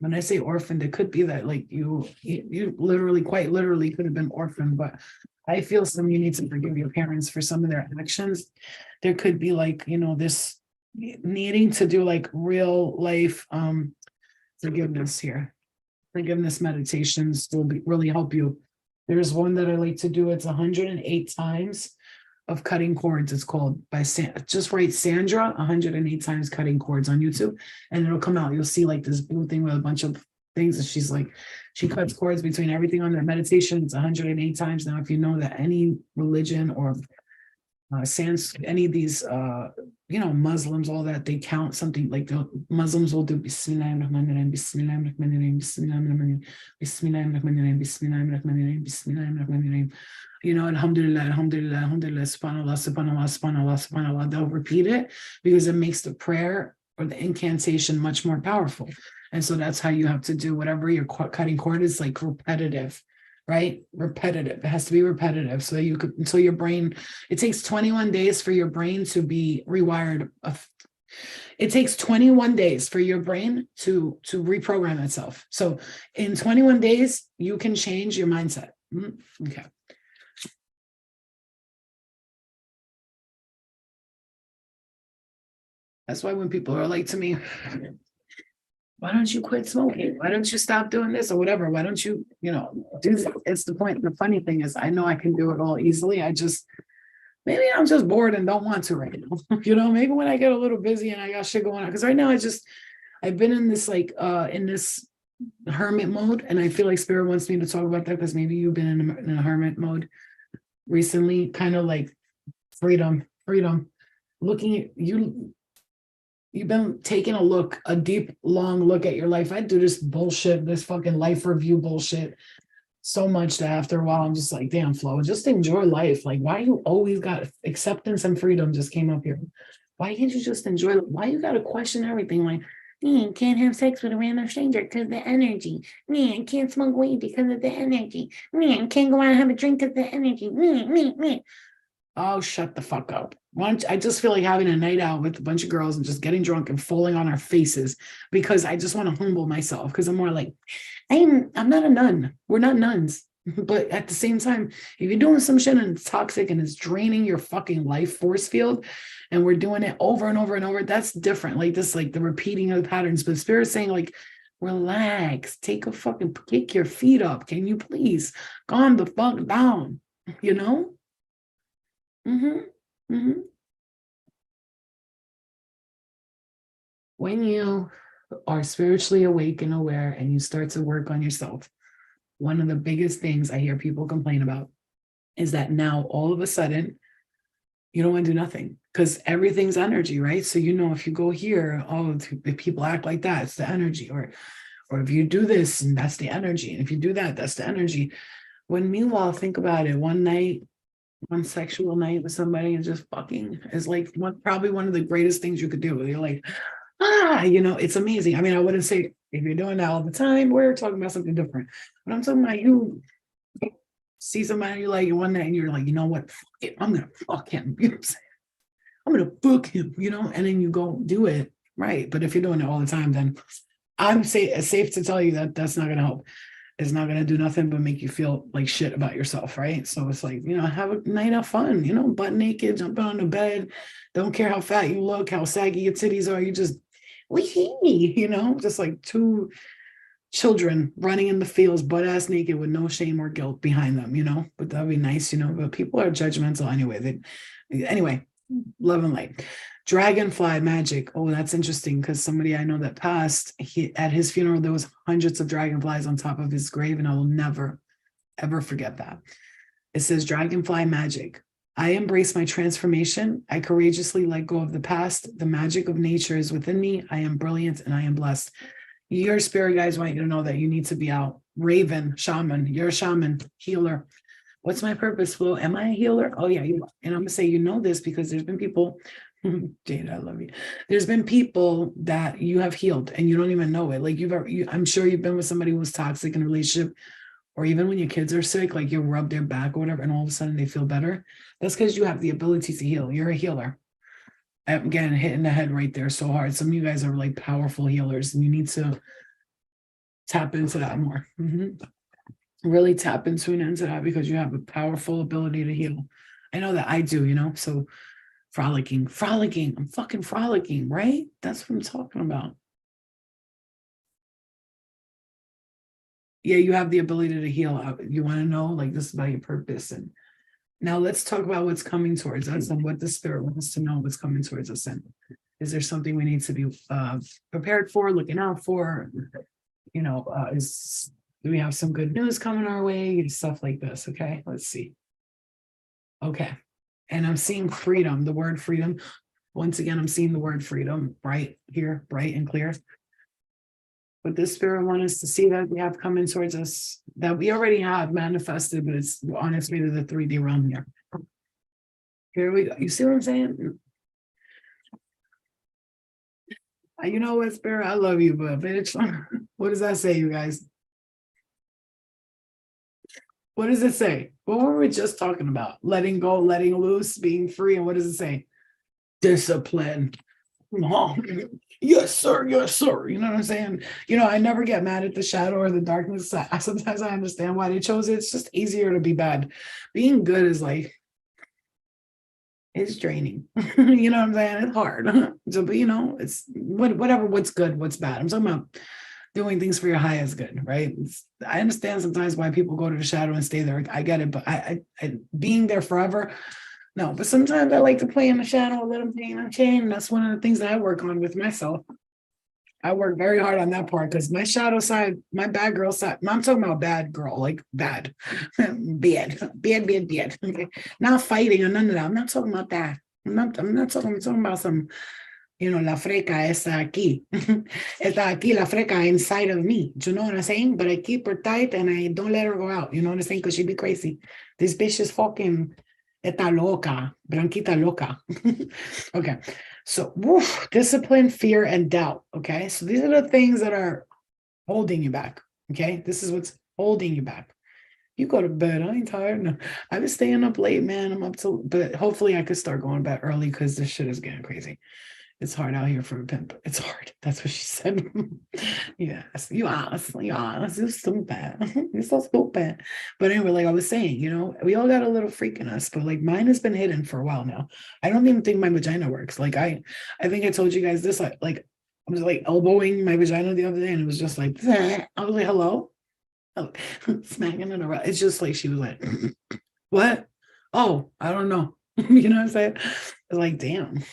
A: When I say orphaned, it could be that like you literally, quite literally could have been orphaned, but I feel some of you need to forgive your parents for some of their actions. There could be like, this needing to do like real life forgiveness here. Forgiveness meditations will really help you. There's one that I like to do. It's 108 times of cutting cords. It's called just write Sandra 108 times cutting cords on YouTube, and it'll come out. You'll see like this blue thing with a bunch of things, and she's like, she cuts cords between everything on their meditation. It's 108 times. Now, if you know that any religion or any of these Muslims, all that, they count something like the Muslims will do Bismillahirrahmanirrahim, Bismillahirrahmanirrahim, Bismillahirrahmanirrahim, Bismillahirrahmanirrahim, Bismillahirrahmanirrahim, Bismillahirrahmanirrahim, Alhamdulillah, Alhamdulillah, Alhamdulillah, Subhanallah, Subhanallah, Subhanallah, Subhanallah. They'll repeat it because it makes the prayer or the incantation much more powerful. And so that's how you have to do whatever your cutting cord is, like repetitive. Right? Repetitive. It has to be repetitive so that you could, until your brain, it takes 21 days for your brain to be rewired. It takes 21 days for your brain to reprogram itself. So in 21 days, you can change your mindset. Okay. That's why when people are like to me, why don't you quit smoking? Why don't you stop doing this or whatever? Why don't you, do this? It's the point. The funny thing is, I know I can do it all easily. Maybe I'm just bored and don't want to right now. Maybe when I get a little busy and I got shit going on, because right now I've been in this in this hermit mode, and I feel like Spirit wants me to talk about that because maybe you've been in a hermit mode recently, kind of like freedom, looking at you. You've been taking a deep, long look at your life. I do this bullshit, this fucking life review bullshit so much that after a while, I'm just like, damn, Flo, just enjoy life. Like, why you always got acceptance and freedom just came up here? Why can't you just enjoy it? Why you got to question everything? Like, can't have sex with a random stranger because of the energy. I can't smoke weed because of the energy. Can't go out and have a drink because of the energy. Oh, shut the fuck up. I just feel like having a night out with a bunch of girls and just getting drunk and falling on our faces because I just want to humble myself because I'm more like, I'm not a nun. We're not nuns. But at the same time, if you're doing some shit and it's toxic and it's draining your fucking life force field and we're doing it over and over and over, that's different. Like this, like the repeating of the patterns. But Spirit's saying like, relax, kick your feet up. Can you please calm the fuck down? When you are spiritually awake and aware and you start to work on yourself, one of the biggest things I hear people complain about is that now all of a sudden you don't want to do nothing. because everything's energy, right? So if you go here, oh, if people act like that, it's the energy, or if you do this, and that's the energy, and if you do that, that's the energy. When meanwhile, think about it, one sexual night with somebody and just fucking is like probably one of the greatest things you could do. You're like, it's amazing. I mean, I wouldn't say if you're doing that all the time, we're talking about something different. But I'm talking about you see somebody you like one night and you're like, you know what? Fuck it. I'm gonna fuck him. You know what I'm saying? I'm gonna fuck him, and then you go do it. Right. But if you're doing it all the time, then it's safe to tell you that that's not gonna help. It's not going to do nothing but make you feel like shit about yourself, right? So it's like, have a night of fun, butt naked, jumping on the bed. Don't care how fat you look, how saggy your titties are. You just, just like two children running in the fields, butt ass naked with no shame or guilt behind them, but that'd be nice, but people are judgmental anyway. Anyway, love and light. Dragonfly magic. Oh, that's interesting because somebody I know that passed, at his funeral, there was hundreds of dragonflies on top of his grave, and I will never, ever forget that. It says dragonfly magic. I embrace my transformation. I courageously let go of the past. The magic of nature is within me. I am brilliant and I am blessed. Your spirit guides want you to know that you need to be out. Raven, shaman, you're a shaman, healer. What's my purpose, Flo? Am I a healer? Oh, yeah. And I'm going to say, this because there's been people, Jade, I love you. There's been people that you have healed and you don't even know it. Like I'm sure you've been with somebody who was toxic in a relationship, or even when your kids are sick, like you rub their back or whatever, and all of a sudden they feel better. That's because you have the ability to heal. You're a healer. Again, hitting the head right there so hard. Some of you guys are like powerful healers, and you need to tap into that more. Really tap into that because you have a powerful ability to heal. I know that I do, so frolicking. I'm fucking frolicking, right? That's what I'm talking about. Yeah, you have the ability to heal. You want to know, like, this is about your purpose. And now let's talk about what's coming towards us and what the spirit wants to know what's coming towards us. And is there something we need to be prepared for, looking out for? Do we have some good news coming our way? Stuff like this. Okay, let's see. Okay. And I'm seeing freedom, the word freedom. Once again, I'm seeing the word freedom right here, bright and clear. But this spirit wants us to see that we have coming towards us, that we already have manifested, but it's on its way to the 3D realm here. Here we go. You see what I'm saying? You know what, spirit? I love you, but bitch, what does that say, you guys? What does it say? What were we just talking about? Letting go, letting loose, being free. And what does it say? Discipline. Oh, yes, sir. Yes, sir. You know what I'm saying? I never get mad at the shadow or the darkness. Sometimes I understand why they chose it. It's just easier to be bad. Being good is like, it's draining. You know what I'm saying? It's hard. So, but it's whatever, what's good, what's bad. I'm talking about doing things for your highest good, right? I understand sometimes why people go to the shadow and stay there. I get it, but I being there forever, no. But sometimes I like to play in the shadow, let them pain and chain. That's one of the things that I work on with myself. I work very hard on that part because my shadow side, my bad girl side, I'm talking about bad girl, like bad, bad. Okay. Not fighting or none of that. I'm not talking about that. I'm not talking about some, la freca está aquí. Está aquí la freca inside of me. You know what I'm saying? But I keep her tight and I don't let her go out. You know what I'm saying? Because she'd be crazy. This bitch is fucking está loca. Branquita loca. Okay. So discipline, fear, and doubt. Okay. So these are the things that are holding you back. Okay. This is what's holding you back. You go to bed. I ain't tired. No, I've been staying up late, man. I'm up to, but hopefully I could start going back early because this shit is getting crazy. It's hard out here for a pimp. It's hard. That's what she said. Yes, you are. You're stupid. You're so stupid. But anyway, like I was saying, we all got a little freak in us, but like mine has been hidden for a while now. I don't even think my vagina works. Like I think I told you guys this. Like I was like elbowing my vagina the other day, and it was just like I was like, hello, smacking it around. It's just like she was like, what? Oh, I don't know. You know what I'm saying? It's like, damn.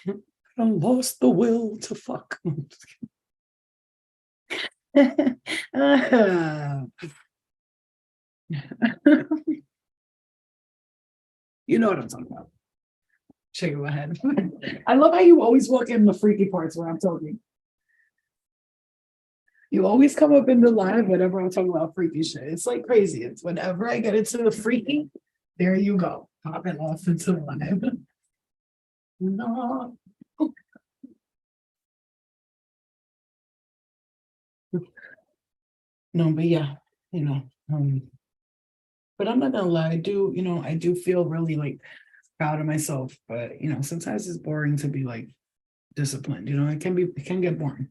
A: I lost the will to fuck. You know what I'm talking about. shaking my head. I love how you always walk in the freaky parts where I'm talking. You always come up in the live whenever I'm talking about freaky shit. It's like crazy. It's whenever I get into the freaky, there you go, popping off into the live. No. No, but yeah, you know, but I'm not gonna lie, I do feel really like proud of myself, but sometimes it's boring to be like disciplined, it can get boring.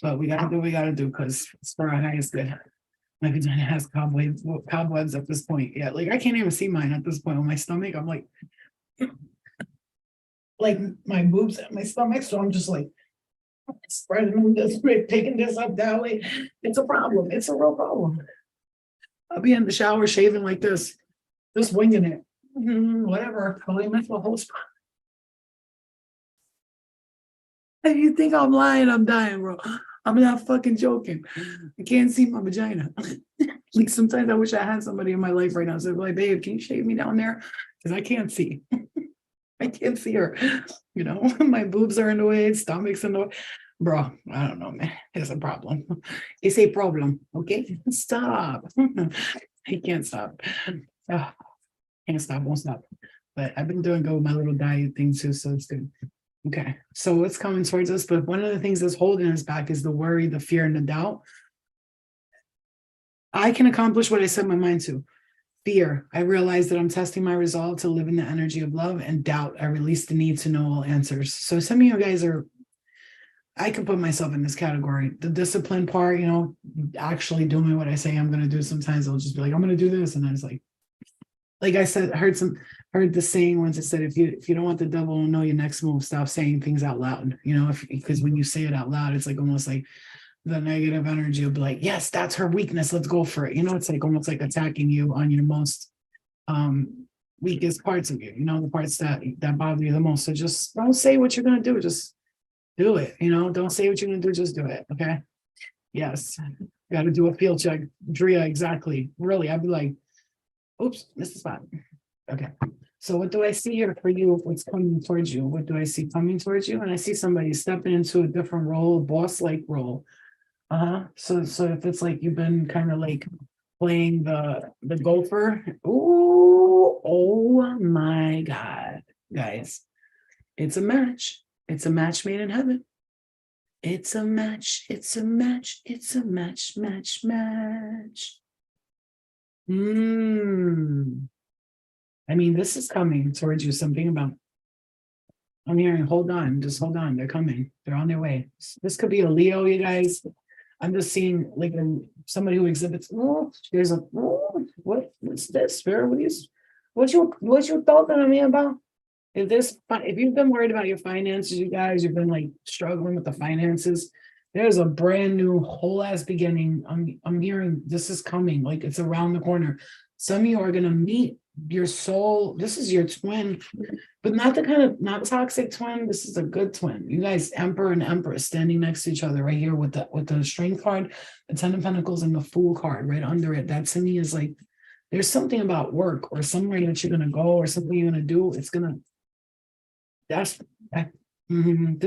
A: But we gotta do what we gotta do because it's for our highest good. My vagina has cobwebs at this point. Yeah, like I can't even see mine at this point on my stomach. I'm like my boobs at my stomach, so I'm just like spreading them this way, taking this up that way. It's a problem. It's a real problem. I'll be in the shower shaving like this, just winging it. Whatever. I'll leave my whole spot. If you think I'm lying, I'm dying, bro. I'm not fucking joking. I can't see my vagina. Like sometimes I wish I had somebody in my life right now. So like, babe, can you shave me down there? Because I can't see. I can't see her. My boobs are in the way, stomach's in the way. Bro, I don't know, man. It's a problem. It's a problem. Okay, stop. I can't stop. Can't stop, won't stop. But I've been doing good with my little diet thing too, so it's good. Okay, so what's coming towards us? But one of the things that's holding us back is the worry, the fear, and the doubt. I can accomplish what I set my mind to. Fear, I realize that I'm testing my resolve to live in the energy of love, and doubt, I release the need to know all answers. So some of you guys I can put myself in this category. The discipline part, actually doing what I say I'm going to do. Sometimes I'll just be like, I'm going to do this. And I was like I said, heard the saying once. It said, if you don't want the devil to know your next move, stop saying things out loud, because when you say it out loud, it's like almost like the negative energy will be like, yes, that's her weakness. Let's go for it. It's like almost like attacking you on your most weakest parts of you, the parts that bother you the most. So just don't say what you're going to do. Just do it. Don't say what you're going to do. Just do it. Okay. Yes. Got to do a field check. Drea, exactly. Really. I'd be like, oops, missed the spot. Okay. So what do I see here for you? What's coming towards you? What do I see coming towards you? And I see somebody stepping into a different role, boss-like role. So if it's like you've been kind of like playing the gopher. Ooh, oh my God, guys. It's a match. It's a match made in heaven. It's a match. It's a match. It's a match. Match. I mean, this is coming towards you. Something about. I'm hearing, hold on, just hold on. They're coming. They're on their way. This could be a Leo, you guys. I'm just seeing like somebody who exhibits. Oh, there's what's this, Spirit? What you talking to me about? If you've been worried about your finances, you guys, you've been like struggling with the finances. There's a brand new whole ass beginning. I'm hearing this is coming, like it's around the corner. Some of you are gonna meet your soul. This is your twin, but not not toxic twin. This is a good twin. You guys, Emperor and Empress standing next to each other right here with the Strength card, the Ten of Pentacles, and the Fool card right under it. That to me is like there's something about work or somewhere that you're gonna go or something you're gonna do. This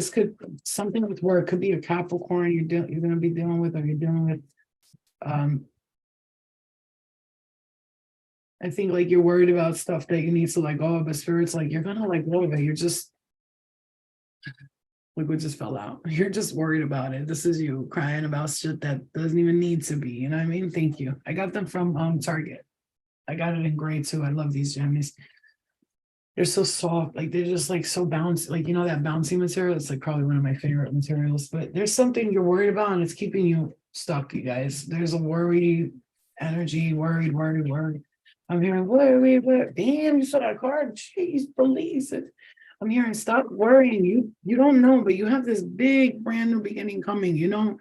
A: could something with work, could be a Capricorn you're going to be dealing with, or you're dealing with. I think like you're worried about stuff that you need to let go of, but Spirit's like you're gonna let go of it. You're just like what just fell out. You're just worried about it. This is you crying about shit that doesn't even need to be. You know what I mean? Thank you. I got them from Target. I got it in gray too. I love these jammies. They're so soft, like they're just like so bouncy, like that bouncy material. It's like probably one of my favorite materials, but there's something you're worried about and it's keeping you stuck, you guys. There's a worry energy, worried. I'm hearing worry. Damn, you saw that card. Jeez, release it. I'm hearing stop worrying. You don't know, but you have this big brand new beginning coming. You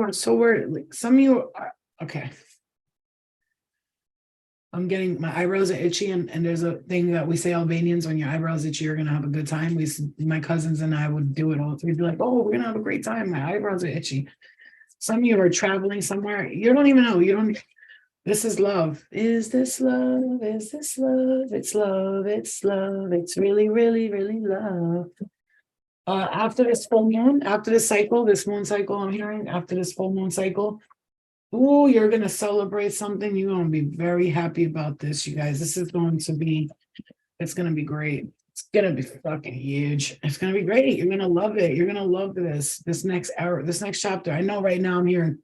A: are so worried. Like some of you are okay. I'm getting my eyebrows are itchy, and there's a thing that we say Albanians, when your eyebrows itchy, you're gonna have a good time. My cousins and I would do it all. We'd be like, oh, we're gonna have a great time. My eyebrows are itchy. Some of you are traveling somewhere. You don't even know. This is love. Is this love? Is this love? It's love. It's love. It's really, really, really love. After this full moon, after this cycle, this moon cycle, I'm hearing after this full moon cycle. Oh, you're gonna celebrate something. You're gonna be very happy about this, you guys. This is going to be, it's gonna be great. It's gonna be fucking huge. It's gonna be great. You're gonna love it. You're gonna love this next hour, this next chapter. I know right now I'm hearing.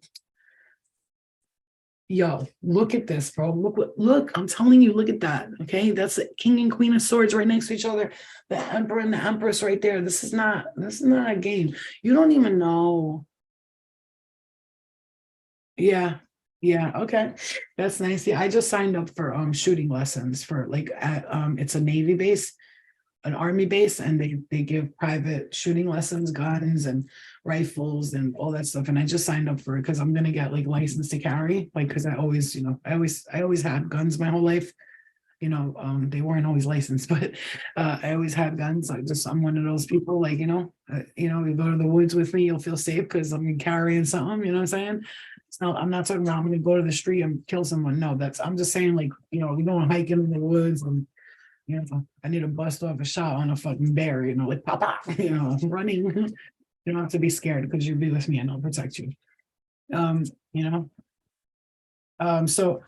A: Yo, look at this, bro. Look, I'm telling you, look at that. Okay. That's the king and queen of swords right next to each other. The emperor and the empress right there. This is not a game. You don't even know. Yeah. Yeah. Okay. That's nice. Yeah. I just signed up for shooting lessons for like at it's a Navy base, an army base, and they give private shooting lessons, guns and rifles and all that stuff. And I just signed up for it because I'm gonna get like license to carry, like because I always, I always had guns my whole life. They weren't always licensed, but I always had guns. I'm one of those people, like, you go to the woods with me, you'll feel safe because I'm carrying something, you know what I'm saying? So I'm not talking about I'm gonna go to the street and kill someone. No, I'm just saying, like, we going hiking in the woods and I need to bust off a shot on a fucking bear, like pop, pop, running. You don't have to be scared because you'll be with me and I'll protect you. You know. So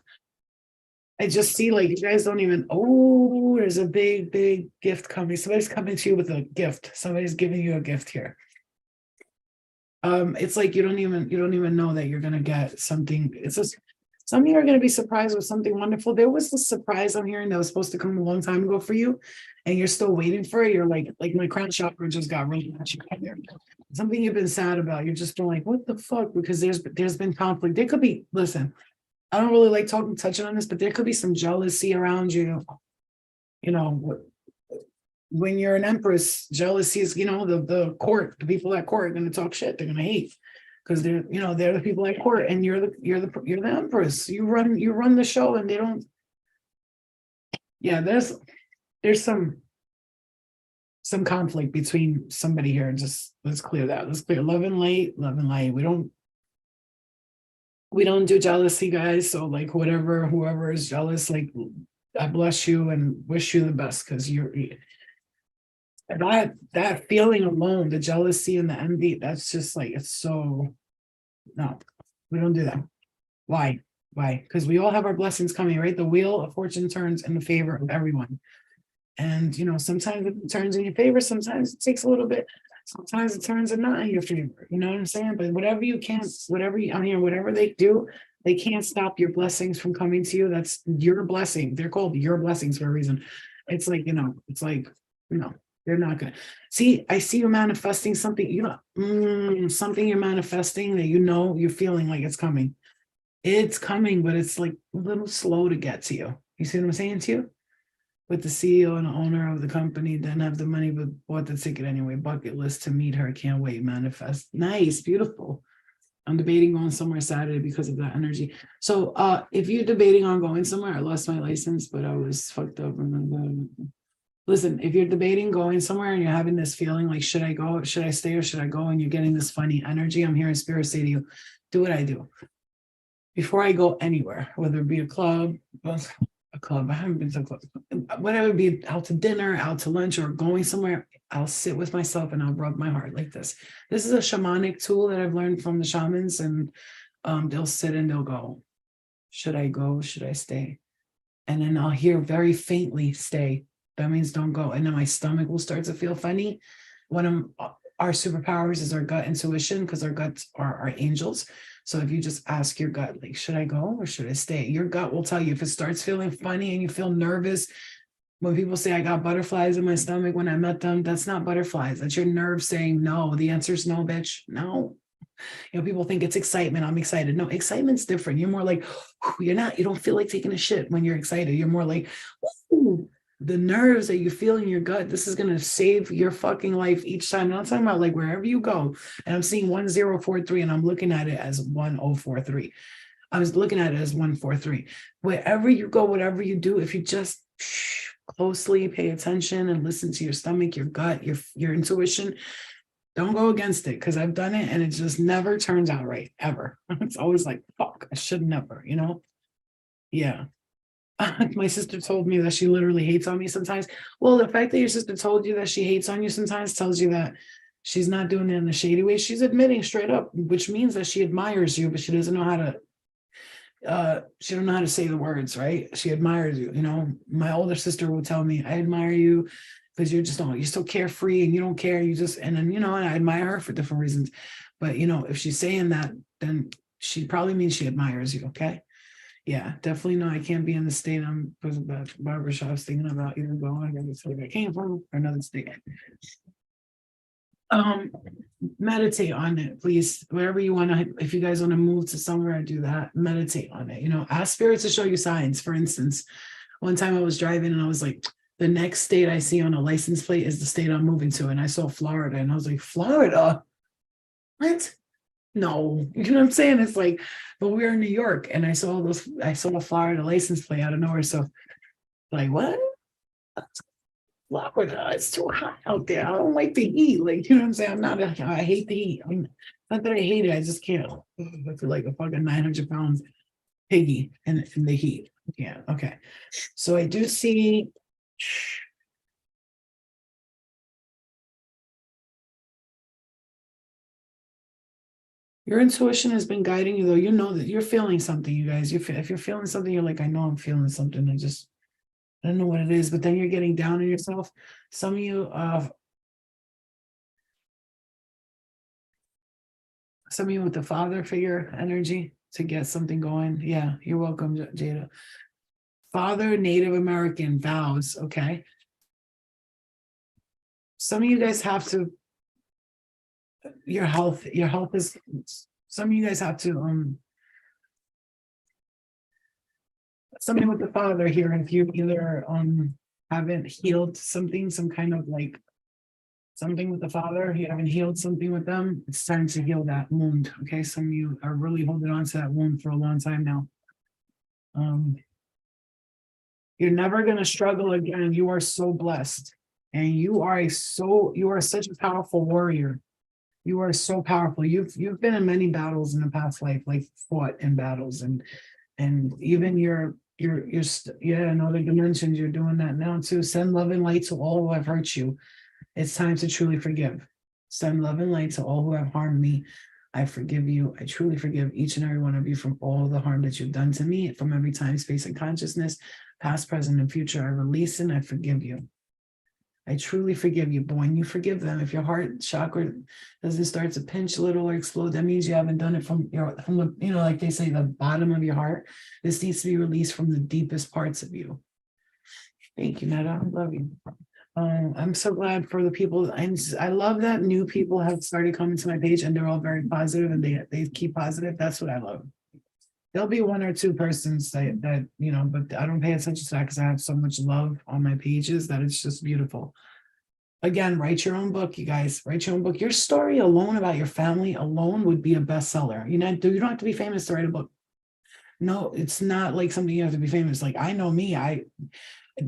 A: I just see like you guys don't even, oh, there's a big, big gift coming. Somebody's coming to you with a gift. Somebody's giving you a gift here. It's like you don't even know that you're gonna get something. It's just some of you are gonna be surprised with something wonderful. There was this surprise I'm hearing that was supposed to come a long time ago for you, and you're still waiting for it. You're like my crown chakra just got really something you've been sad about. You're just been like, what the fuck? Because there's been conflict. There could be, listen, I don't really like touching on this, but there could be some jealousy around you. When you're an empress, jealousy is, the court, the people at court are going to talk shit. They're going to hate because they're the people at court, and you're the empress. You run the show, and they don't. Yeah, there's some conflict between somebody here. Just let's clear that. Let's clear love and light. We don't do jealousy, guys. So like whoever is jealous, like I bless you and wish you the best because that feeling alone, the jealousy and the envy, that's just like, it's so, no, we don't do that. Why? Because we all have our blessings coming, right? The wheel of fortune turns in the favor of everyone. And, sometimes it turns in your favor. Sometimes it takes a little bit. Sometimes it turns and not in your favor. You know what I'm saying? But whatever they do, they can't stop your blessings from coming to you. That's your blessing. They're called your blessings for a reason. It's like, they're not good. See, I see you manifesting something, something you're manifesting that you're feeling like it's coming. It's coming, but it's like a little slow to get to you. You see what I'm saying to you? With the CEO and the owner of the company, didn't have the money, but bought the ticket anyway. Bucket list to meet her. Can't wait. Manifest. Nice, beautiful. I'm debating going somewhere Saturday because of that energy. So if you're debating on going somewhere, I lost my license, but I was fucked up. Listen, if you're debating going somewhere and you're having this feeling like, should I go, should I stay, or should I go? And you're getting this funny energy, I'm hearing spirit say to you, do what I do. Before I go anywhere, whether it be a club, I haven't been to a club, whatever, be out to dinner, out to lunch, or going somewhere, I'll sit with myself and I'll rub my heart like this. This is a shamanic tool that I've learned from the shamans, and they'll sit and they'll go, should I go? Should I stay? And then I'll hear very faintly, stay. That means don't go. And then my stomach will start to feel funny. One of our superpowers is our gut intuition, because our guts are our angels. So if you just ask your gut, like, should I go or should I stay? Your gut will tell you. If it starts feeling funny and you feel nervous, when people say I got butterflies in my stomach when I met them, that's not butterflies. That's your nerves saying no. The answer is no, bitch. No. People think it's excitement. I'm excited. No, excitement's different. You're more like, you don't feel like taking a shit when you're excited. You're more like, ooh. The nerves that you feel in your gut, this is going to save your fucking life each time. And I'm talking about like wherever you go, and I'm seeing 1043 and I'm looking at it as 1043. I was looking at it as 143. Wherever you go, whatever you do, if you just closely pay attention and listen to your stomach, your gut, your intuition, don't go against it, because I've done it and it just never turns out right, ever. It's always like, fuck, I should never, Yeah. My sister told me that she literally hates on me sometimes. Well, the fact that your sister told you that she hates on you sometimes tells you that she's not doing it in a shady way. She's admitting straight up, which means that she admires you, but she doesn't know how to she don't know how to say the words, right? She admires you. You know, my older sister will tell me, I admire you because you're just, you're so carefree and you don't care. You just, and then, and I admire her for different reasons. But, if she's saying that, then she probably means she admires you. Okay. Yeah, definitely no, I can't be in the state I'm about barbershops thinking about either going to the state I came from or another state. Um, meditate on it, please. Wherever you want to, if you guys want to move to somewhere, do that. Meditate on it. Ask spirits to show you signs. For instance, one time I was driving and I was like, the next state I see on a license plate is the state I'm moving to. And I saw Florida and I was like, Florida? What? No, you know what I'm saying? It's like, but we're in New York and I saw a Florida license plate out of nowhere. So like, what? Florida, it's too hot out there. I don't like the heat. Like, you know what I'm saying? I hate the heat. Not that I hate it, I just can't. I feel like a fucking 900 pounds piggy in the heat. Yeah, okay. So I do see. Your intuition has been guiding you, though. You know that you're feeling something, you guys. If you're feeling something, you're like, I know I'm feeling something. I don't know what it is, but then you're getting down on yourself. Some of you, with the father figure energy to get something going. Yeah, you're welcome, Jada. Father, Native American vows. Okay. Some of you guys have to. Your health is. Some of you guys have to. Somebody with the father here, if you either haven't healed something, some kind of like something with the father, you haven't healed something with them, it's time to heal that wound. Okay, some of you are really holding on to that wound for a long time now. You're never going to struggle again. You are so blessed, and you are such a powerful warrior. You are so powerful. You've been in many battles in the past life, like fought in battles, and even in other dimensions, you're doing that now too. Send love and light to all who have hurt you. It's time to truly forgive. Send love and light to all who have harmed me. I forgive you. I truly forgive each and every one of you from all the harm that you've done to me, from every time, space, and consciousness, past, present, and future. I release and I forgive you. I truly forgive you. But when you forgive them, if your heart chakra doesn't start to pinch a little or explode, that means you haven't done it from the, like they say, the bottom of your heart. This needs to be released from the deepest parts of you. Thank you, Netta. I love you. I'm so glad for the people. I love that new people have started coming to my page and they're all very positive and they keep positive. That's what I love. There'll be one or two persons that but I don't pay attention to that because I have so much love on my pages that it's just beautiful. Again, write your own book, you guys. Write your own book. Your story alone about your family alone would be a bestseller. You don't have to be famous to write a book. No, it's not like something you have to be famous. Like I know me, I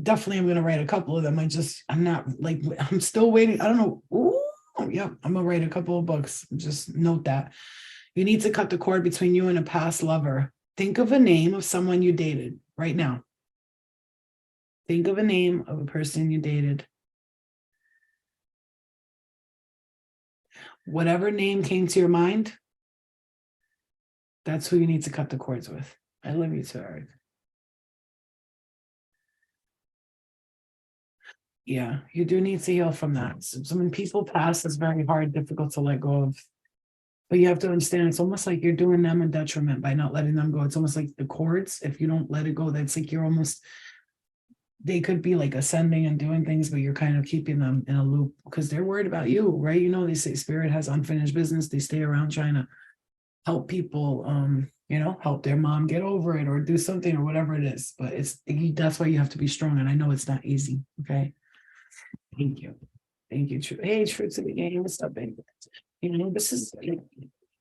A: definitely am going to write a couple of them. I'm still waiting. I don't know. Ooh, yeah, I'm going to write a couple of books. Just note that. You need to cut the cord between you and a past lover. Think of a name of someone you dated right now. Think of a name of a person you dated. Whatever name came to your mind, that's who you need to cut the cords with. I love you too, Eric. Yeah, you do need to heal from that. So when people pass, it's very hard, difficult to let go of. But you have to understand, it's almost like you're doing them a detriment by not letting them go. It's almost like the cords. If you don't let it go, that's like they could be like ascending and doing things, but you're kind of keeping them in a loop because they're worried about you, right? They say spirit has unfinished business. They stay around trying to help people, help their mom get over it or do something or whatever it is. But that's why you have to be strong. And I know it's not easy. Okay. Thank you. Thank you. Hey, true to the game. What's up, baby? This is,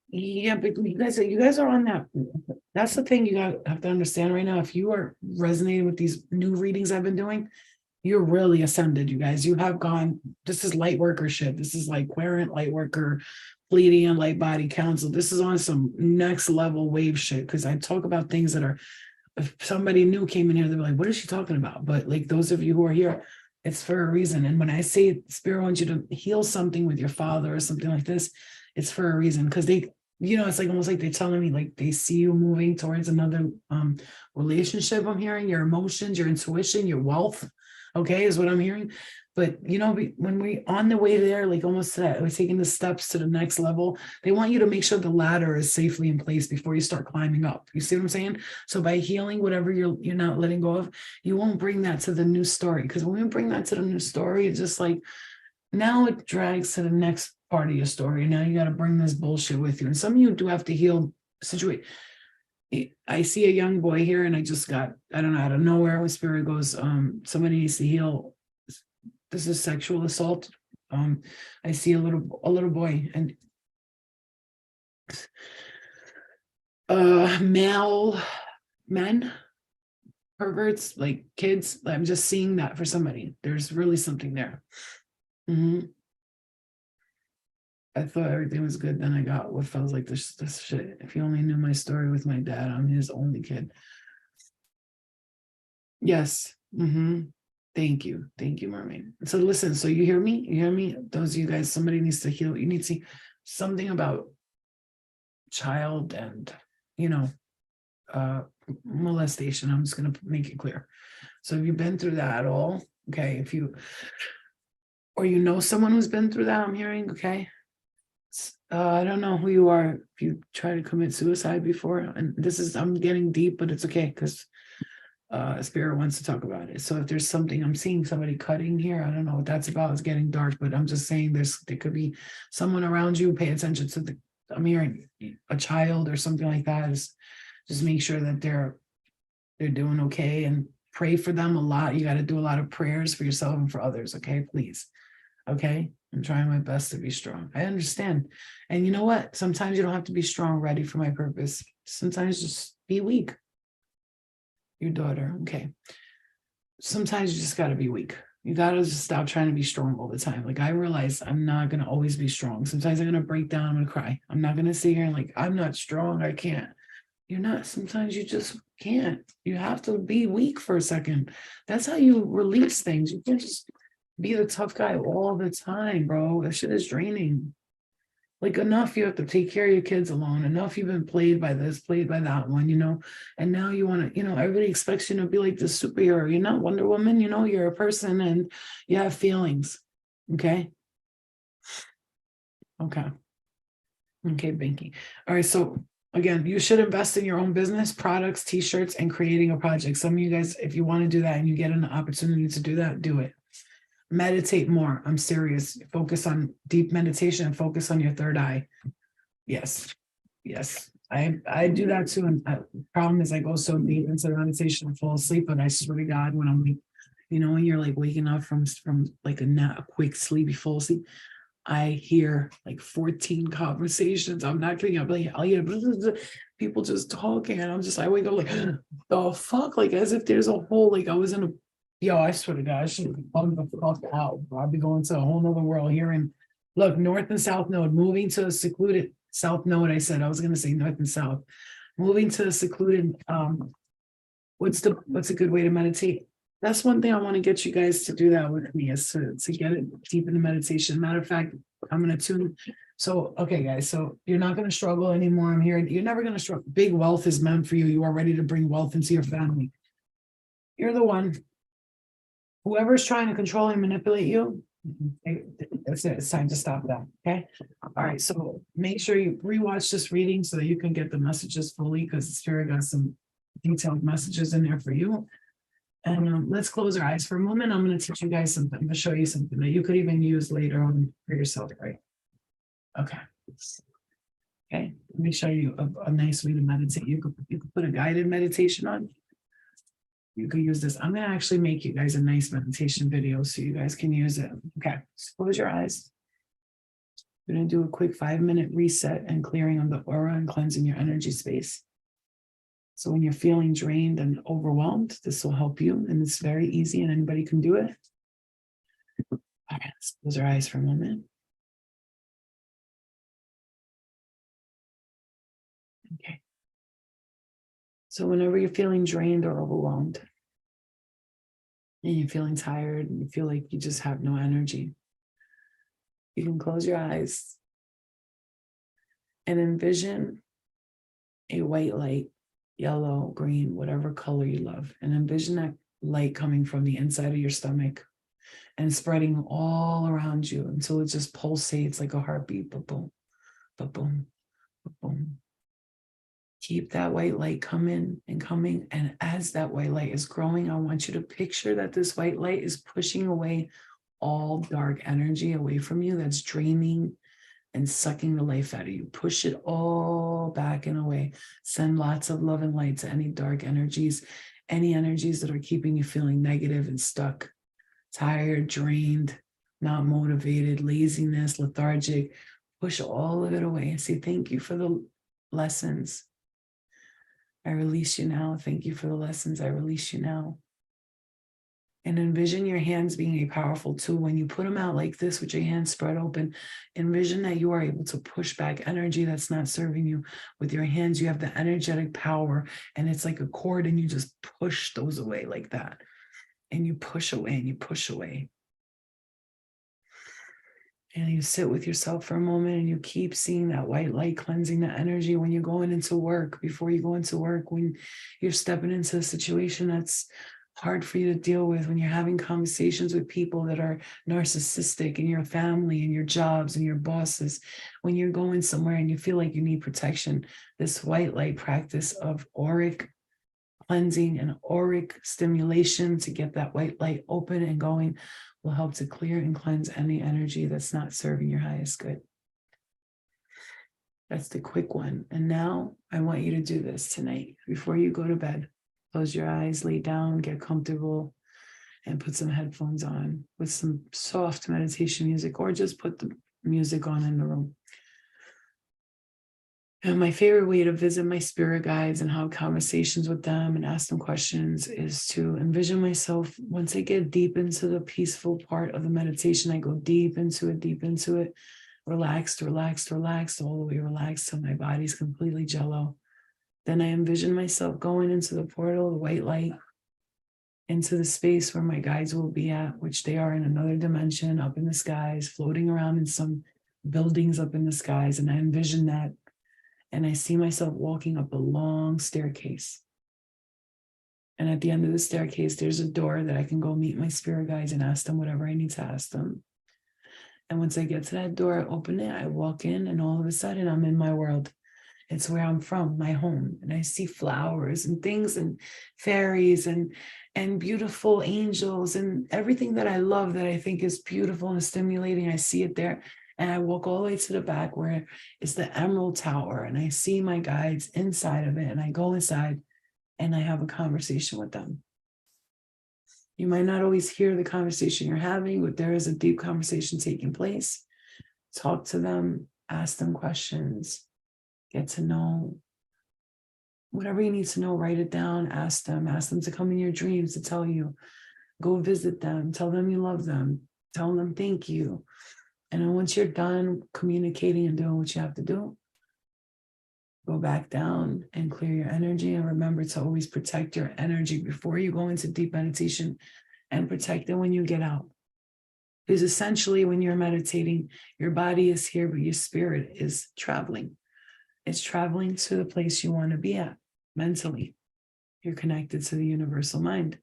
A: yeah, but you guys are on that. That's the thing you have to understand right now. If you are resonating with these new readings I've been doing, you're really ascended, you guys. You have gone, this is light worker shit. This is like Querent, light worker, Pleiadian, light body council. This is on some next level wave shit because I talk about things that are if somebody new came in here, they're like, what is she talking about? But like those of you who are here, it's for a reason. And when I say spirit wants you to heal something with your father or something like this, it's for a reason. Because they, it's like almost like they're telling me like they see you moving towards another relationship. I'm hearing your emotions, your intuition, your wealth. Okay, is what I'm hearing. But when we on the way there, like almost to that, we're taking the steps to the next level. They want you to make sure the ladder is safely in place before you start climbing up. You see what I'm saying? So by healing whatever you're not letting go of, you won't bring that to the new story. Because when we bring that to the new story, it's just like now it drags to the next part of your story. Now you got to bring this bullshit with you. And some of you do have to heal situation. I see a young boy here, and I don't know, out of nowhere, when spirit goes, somebody needs to heal. This is sexual assault. I see a little boy, and male men, perverts, like kids. I'm just seeing that for somebody. There's really something there. I thought everything was good. Then I got what felt like this shit. If you only knew my story with my dad, I'm his only kid. Yes. Thank you, mermaid. So listen, so you hear me? Those of you guys, somebody needs to heal. You need to see something about child and molestation. I'm just gonna make it clear. So have you been through that at all? Okay, if you or someone who's been through that, I'm hearing, okay. I don't know who you are. If you try to commit suicide before, and I'm getting deep, but it's okay because spirit wants to talk about it. So if there's something, I'm seeing somebody cutting here. I don't know what that's about. It's getting dark, but I'm just saying there could be someone around you. Pay attention to I'm hearing a child or something like that. Just make sure that they're doing okay, and pray for them a lot. You got to do a lot of prayers for yourself and for others. Okay, please. Okay, I'm trying my best to be strong. I understand. And you know what? Sometimes you don't have to be strong, ready for my purpose. Sometimes just be weak. Your daughter, okay. Sometimes you just got to be weak. You got to just stop trying to be strong all the time. Like I realize I'm not going to always be strong. Sometimes I'm going to break down. I'm going to cry. I'm not going to sit here and like, I'm not strong. I can't. You're not. Sometimes you just can't. You have to be weak for a second. That's how you release things. You can't just be the tough guy all the time, bro. That shit is draining. Like enough, you have to take care of your kids alone. Enough, you've been played by this, played by that one, and now you want to, everybody expects you to be like this superhero. You're not Wonder Woman, you're a person and you have feelings. Okay. Okay, Binky. All right. So again, you should invest in your own business, products, t-shirts, and creating a project. Some of you guys, if you want to do that and you get an opportunity to do that, do it. Meditate more. I'm serious. Focus on deep meditation and focus on your third eye. Yes. I do that too. And the problem is I go so deep into meditation and fall asleep. But I swear to God, when I'm like, when you're like waking up from like a quick sleepy full asleep, I hear like 14 conversations. I'm not kidding. I'll hear people just talking, and I wake up like, the fuck, like as if there's a whole, like I was in a. Yo, I swear to God, I should be bugged the fuck out. I'll be going to a whole nother world hearing, look, north and south node, moving to a secluded south node. I said I was gonna say north and south, moving to a secluded. What's a good way to meditate? That's one thing I want to get you guys to do that with me, is to get it deep into meditation. Matter of fact, I'm gonna tune. So okay, guys. So you're not gonna struggle anymore. I'm hearing you're never gonna struggle. Big wealth is meant for you. You are ready to bring wealth into your family. You're the one. Whoever's trying to control and manipulate you, that's it. It's time to stop that. Okay. All right. So make sure you rewatch this reading so that you can get the messages fully, because the spirit got some detailed messages in there for you. And let's close our eyes for a moment. I'm going to teach you guys something. I'm going to show you something that you could even use later on for yourself, right? Okay. Okay. Let me show you a nice way to meditate. You could put a guided meditation on. You could use this. I'm going to actually make you guys a nice meditation video so you guys can use it. Okay, just close your eyes. We're going to do a quick 5-minute reset and clearing of the aura and cleansing your energy space. So when you're feeling drained and overwhelmed, this will help you, and it's very easy and anybody can do it. All right, let's close our eyes for a moment. Okay. So whenever you're feeling drained or overwhelmed, and you're feeling tired, and you feel like you just have no energy, you can close your eyes and envision a white light, yellow, green, whatever color you love, and envision that light coming from the inside of your stomach and spreading all around you until it just pulsates like a heartbeat. Ba-boom, ba-boom, ba-boom. Keep that white light coming and coming. And as that white light is growing, I want you to picture that this white light is pushing away all dark energy away from you that's draining and sucking the life out of you. Push it all back and away. Send lots of love and light to any dark energies, any energies that are keeping you feeling negative and stuck, tired, drained, not motivated, laziness, lethargic. Push all of it away and say, thank you for the lessons. I release you now. Thank you for the lessons. I release you now. And envision your hands being a powerful tool. When you put them out like this with your hands spread open, envision that you are able to push back energy that's not serving you. With your hands, you have the energetic power, and it's like a cord, and you just push those away like that. And you push away and you push away. And you sit with yourself for a moment and you keep seeing that white light cleansing the energy when you're going into work, before you go into work, when you're stepping into a situation that's hard for you to deal with, when you're having conversations with people that are narcissistic in your family and your jobs and your bosses, when you're going somewhere and you feel like you need protection. This white light practice of auric cleansing and auric stimulation to get that white light open and going will help to clear and cleanse any energy that's not serving your highest good. That's the quick one. And now I want you to do this tonight before you go to bed. Close your eyes, lay down, get comfortable, and put some headphones on with some soft meditation music, or just put the music on in the room. And my favorite way to visit my spirit guides and have conversations with them and ask them questions is to envision myself. Once I get deep into the peaceful part of the meditation, I go deep into it, relaxed, all the way relaxed till my body's completely jello. Then I envision myself going into the portal, the white light, into the space where my guides will be at, which they are in another dimension, up in the skies, floating around in some buildings up in the skies. And I envision that. And I see myself walking up a long staircase. And at the end of the staircase, there's a door that I can go meet my spirit guides and ask them whatever I need to ask them. And once I get to that door, I open it, I walk in, and all of a sudden I'm in my world. It's where I'm from, my home. And I see flowers and things and fairies and beautiful angels and everything that I love, that I think is beautiful and stimulating. I see it there. And I walk all the way to the back where is the Emerald Tower. And I see my guides inside of it. And I go inside and I have a conversation with them. You might not always hear the conversation you're having, but there is a deep conversation taking place. Talk to them, ask them questions, get to know. Whatever you need to know, write it down, ask them to come in your dreams to tell you. Go visit them, tell them you love them, tell them thank you. And then once you're done communicating and doing what you have to do, go back down and clear your energy. And remember to always protect your energy before you go into deep meditation, and protect it when you get out. Because essentially when you're meditating, your body is here, but your spirit is traveling. It's traveling to the place you want to be at mentally. You're connected to the universal mind.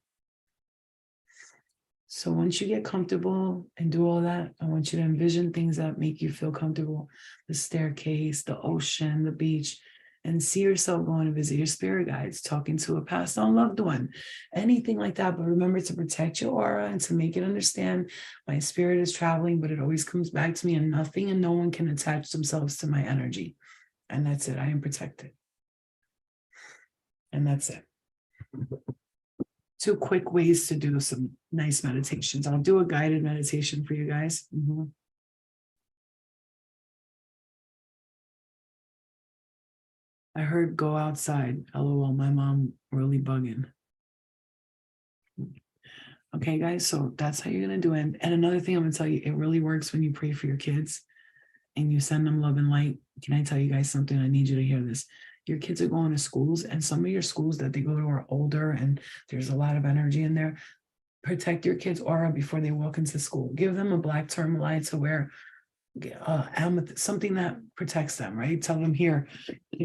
A: So once you get comfortable and do all that, I want you to envision things that make you feel comfortable. The staircase, the ocean, the beach, and see yourself going to visit your spirit guides, talking to a passed on loved one, anything like that. But remember to protect your aura and to make it understand my spirit is traveling, but it always comes back to me, and nothing and no one can attach themselves to my energy. And that's it. I am protected. And that's it. 2 quick ways to do some nice meditations. I'll do a guided meditation for you guys. I heard go outside. LOL, my mom really bugging. Okay, guys, so that's how you're going to do it. And another thing I'm going to tell you, it really works when you pray for your kids and you send them love and light. Can I tell you guys something? I need you to hear this. your kids are going to schools, and some of your schools that they go to are older and there's a lot of energy in there. Protect your kids' aura before they walk into school. Give them a black tourmaline to wear, amethyst, something that protects them, right? Tell them here,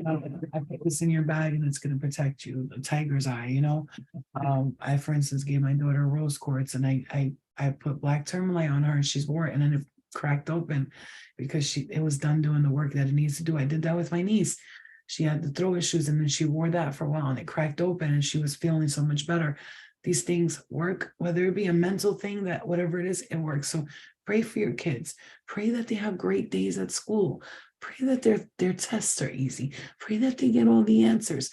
A: I put this in your bag and it's going to protect you. The tiger's eye, I, for instance, gave my daughter rose quartz, and I put black tourmaline on her, and she's wore it, and then it cracked open because it was done doing the work that it needs to do. I did that with my niece. She had the throat issues, and then she wore that for a while, and it cracked open, and she was feeling so much better. These things work, whether it be a mental thing, that whatever it is, it works. So pray for your kids. Pray that they have great days at school. Pray that their tests are easy. Pray that they get all the answers.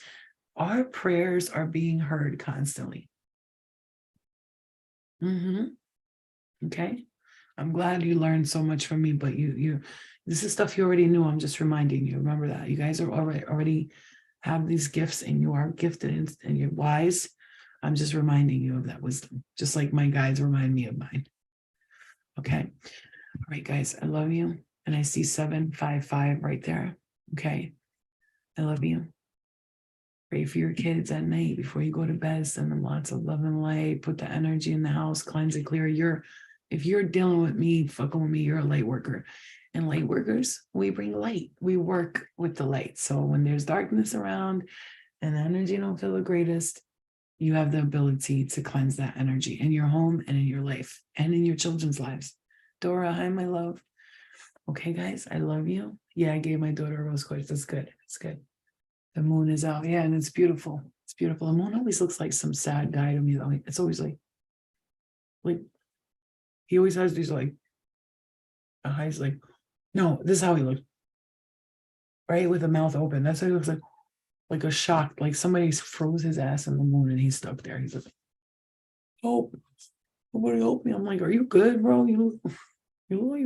A: Our prayers are being heard constantly. Okay. I'm glad you learned so much from me, but this is stuff you already knew. I'm just reminding you. Remember that you guys are already have these gifts, and you are gifted and you're wise. I'm just reminding you of that wisdom, just like my guides remind me of mine. Okay. All right, guys, I love you. And I see 755 right there. Okay. I love you. Pray for your kids at night before you go to bed. Send them lots of love and light. Put the energy in the house, cleanse it, clear. If you're dealing with me, fucking with me, you're a light worker. And light workers, we bring light. We work with the light. So when there's darkness around and the energy don't feel the greatest, you have the ability to cleanse that energy in your home and in your life and in your children's lives. Dora, hi, my love. Okay, guys, I love you. Yeah, I gave my daughter a rose quartz. That's good. It's good. The moon is out. Yeah, and it's beautiful. It's beautiful. The moon always looks like some sad guy to me. It's always like he always has these eyes like, no, this is how he looks. Right? With the mouth open. That's how he looks like a shock, like somebody froze his ass in the moon and he's stuck there. He's like, oh, somebody help me. I'm like, are you good, bro? You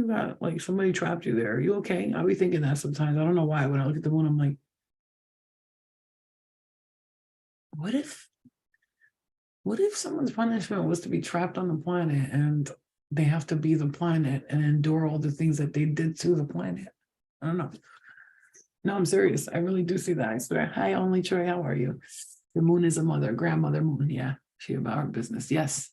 A: got like somebody trapped you there. Are you okay? I'll be thinking that sometimes. I don't know why. When I look at the moon, I'm like, what if someone's punishment was to be trapped on the planet and they have to be the planet and endure all the things that they did to the planet? I don't know. No, I'm serious. I really do see that. I swear. Hi, Only Troy. How are you? The moon is a mother, grandmother moon. Yeah, she about her business. Yes.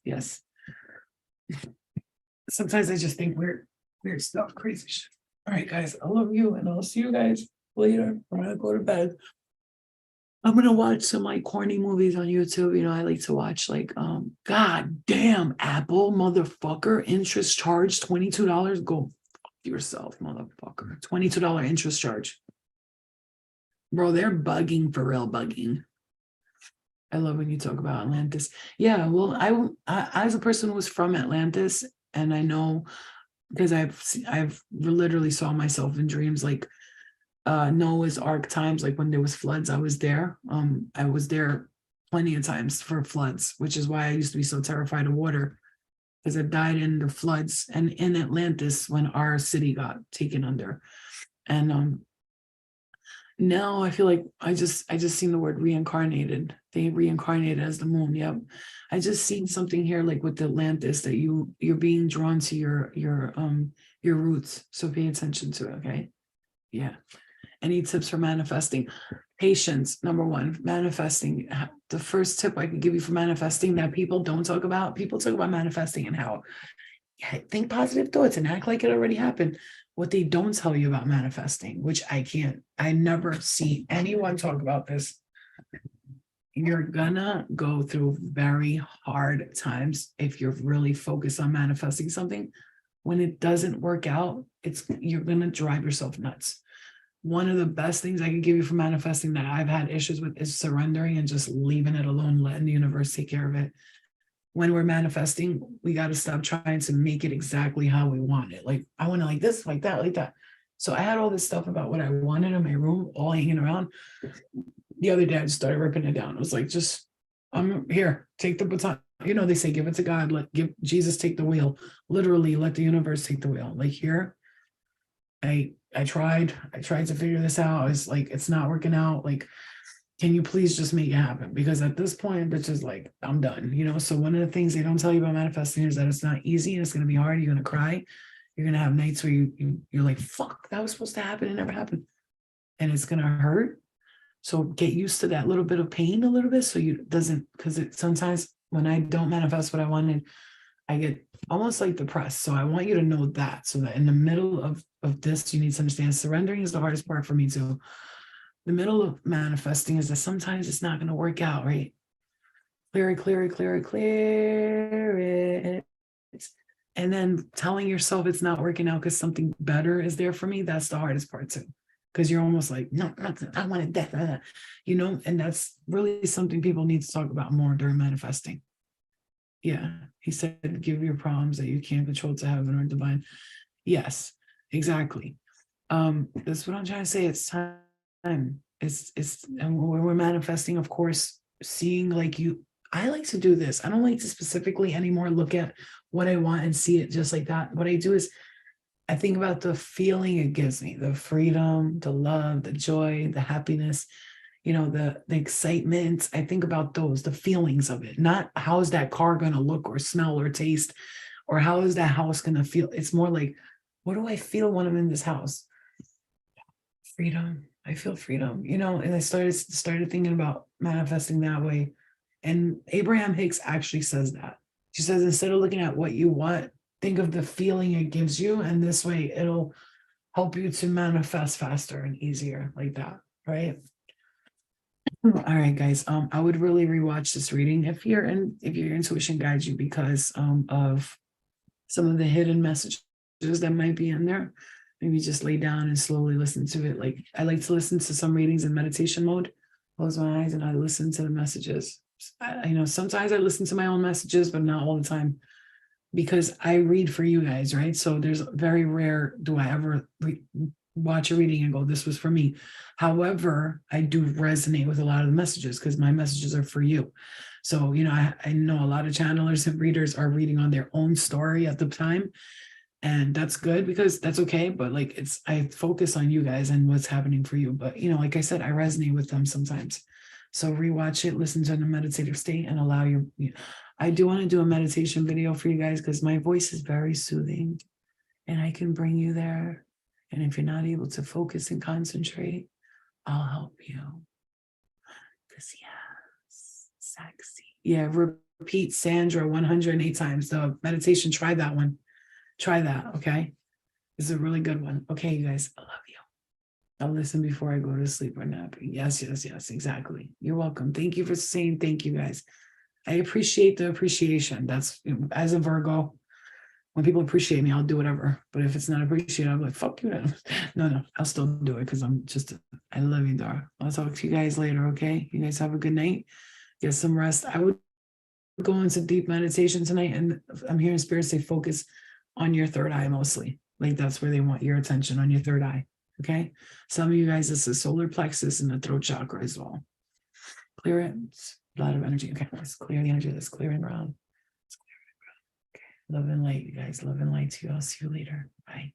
A: Sometimes I just think weird stuff, crazy shit. All right, guys. I love you, and I'll see you guys later. I'm gonna go to bed. I'm gonna watch some corny movies on YouTube. I like to watch God damn Apple motherfucker, interest charge $22. Go fuck yourself, motherfucker. $22 interest charge. Bro, they're bugging for real, bugging. I love when you talk about Atlantis. Yeah, well, I as a person who was from Atlantis, and I know because I've literally saw myself in dreams Noah's Ark times, like when there was floods, I was there. I was there plenty of times for floods, which is why I used to be so terrified of water, because I died in the floods and in Atlantis when our city got taken under. And now I feel like I just seen the word reincarnated. They reincarnated as the moon. Yep. I just seen something here like with Atlantis that you're being drawn to your roots. So pay attention to it, okay? Yeah. Any tips for manifesting? Patience, number one. Manifesting. The first tip I can give you for manifesting that people don't talk about. People talk about manifesting and how think positive thoughts and act like it already happened. What they don't tell you about manifesting, which I never see anyone talk about this. You're gonna go through very hard times if you're really focused on manifesting something. When it doesn't work out, you're gonna drive yourself nuts. One of the best things I can give you for manifesting that I've had issues with is surrendering and just leaving it alone, letting the universe take care of it. When we're manifesting, we got to stop trying to make it exactly how we want it. Like, I want to like this, like that, like that. So I had all this stuff about what I wanted in my room, all hanging around. The other day, I just started ripping it down. I was like, I'm here, take the baton. They say, give it to God, give Jesus take the wheel. Literally, let the universe take the wheel. Like here, I tried to figure this out. It's like, it's not working out. Like, can you please just make it happen? Because at this point, it's just like, I'm done, So one of the things they don't tell you about manifesting is that it's not easy and it's going to be hard. You're going to cry. You're going to have nights where you're like, fuck, that was supposed to happen. It never happened. And it's going to hurt. So get used to that little bit of pain a little bit. So you doesn't, because it sometimes when I don't manifest what I wanted, I get almost like depressed. So I want you to know that, so that in the middle of this, you need to understand surrendering is the hardest part for me too. The middle of manifesting is that sometimes it's not going to work out, right? Clear it, clear it, clear it, clear it. And then telling yourself it's not working out because something better is there for me, that's the hardest part too. Because you're almost like, no, I wanted that, and that's really something people need to talk about more during manifesting. Yeah, he said, give your problems that you can't control to heaven or divine. Yes, exactly. That's what I'm trying to say. It's time. It's and when we're manifesting, of course, seeing like you. I like to do this. I don't like to specifically anymore look at what I want and see it just like that. What I do is I think about the feeling it gives me, the freedom, the love, the joy, the happiness, the excitement. I think about those, the feelings of it, not how is that car going to look or smell or taste, or how is that house going to feel. It's more like, what do I feel when I'm in this house? Freedom. I feel freedom, and I started thinking about manifesting that way. And Abraham Hicks actually says that. She says, instead of looking at what you want, think of the feeling it gives you. And this way it'll help you to manifest faster and easier like that. Right. All right, guys. I would really rewatch this reading if your intuition guides you, because of some of the hidden messages that might be in there. Maybe just lay down and slowly listen to it. Like I like to listen to some readings in meditation mode. Close my eyes and I listen to the messages. Sometimes I listen to my own messages, but not all the time, because I read for you guys, right? So there's very rare do I ever watch a reading and go, this was for me. However, I do resonate with a lot of the messages because my messages are for you. So, I know a lot of channelers and readers are reading on their own story at the time. And that's good, because that's okay. But like, I focus on you guys and what's happening for you. But, like I said, I resonate with them sometimes. So rewatch it, listen to it in a meditative state, and allow I do want to do a meditation video for you guys because my voice is very soothing and I can bring you there. And if you're not able to focus and concentrate, I'll help you. Because yes, sexy. Yeah, repeat Sandra 108 times. The meditation, try that one. Try that, okay? It's a really good one. Okay, you guys, I love you. I'll listen before I go to sleep or nap. Yes, exactly. You're welcome. Thank you for saying thank you, guys. I appreciate the appreciation. That's, as a Virgo, when people appreciate me, I'll do whatever. But if it's not appreciated, I'm like, fuck you. No, I'll still do it because I love you, Dara. I'll talk to you guys later, okay? You guys have a good night. Get some rest. I would go into deep meditation tonight, and I'm hearing Spirit say focus on your third eye mostly. Like that's where they want your attention, on your third eye. Okay. Some of you guys, it's the solar plexus and the throat chakra as well. Clear it. It's a lot of energy. Okay. Let's clear the energy. Let's clear it around. Okay. Love and light, you guys. Love and light to you. I'll see you later. Bye.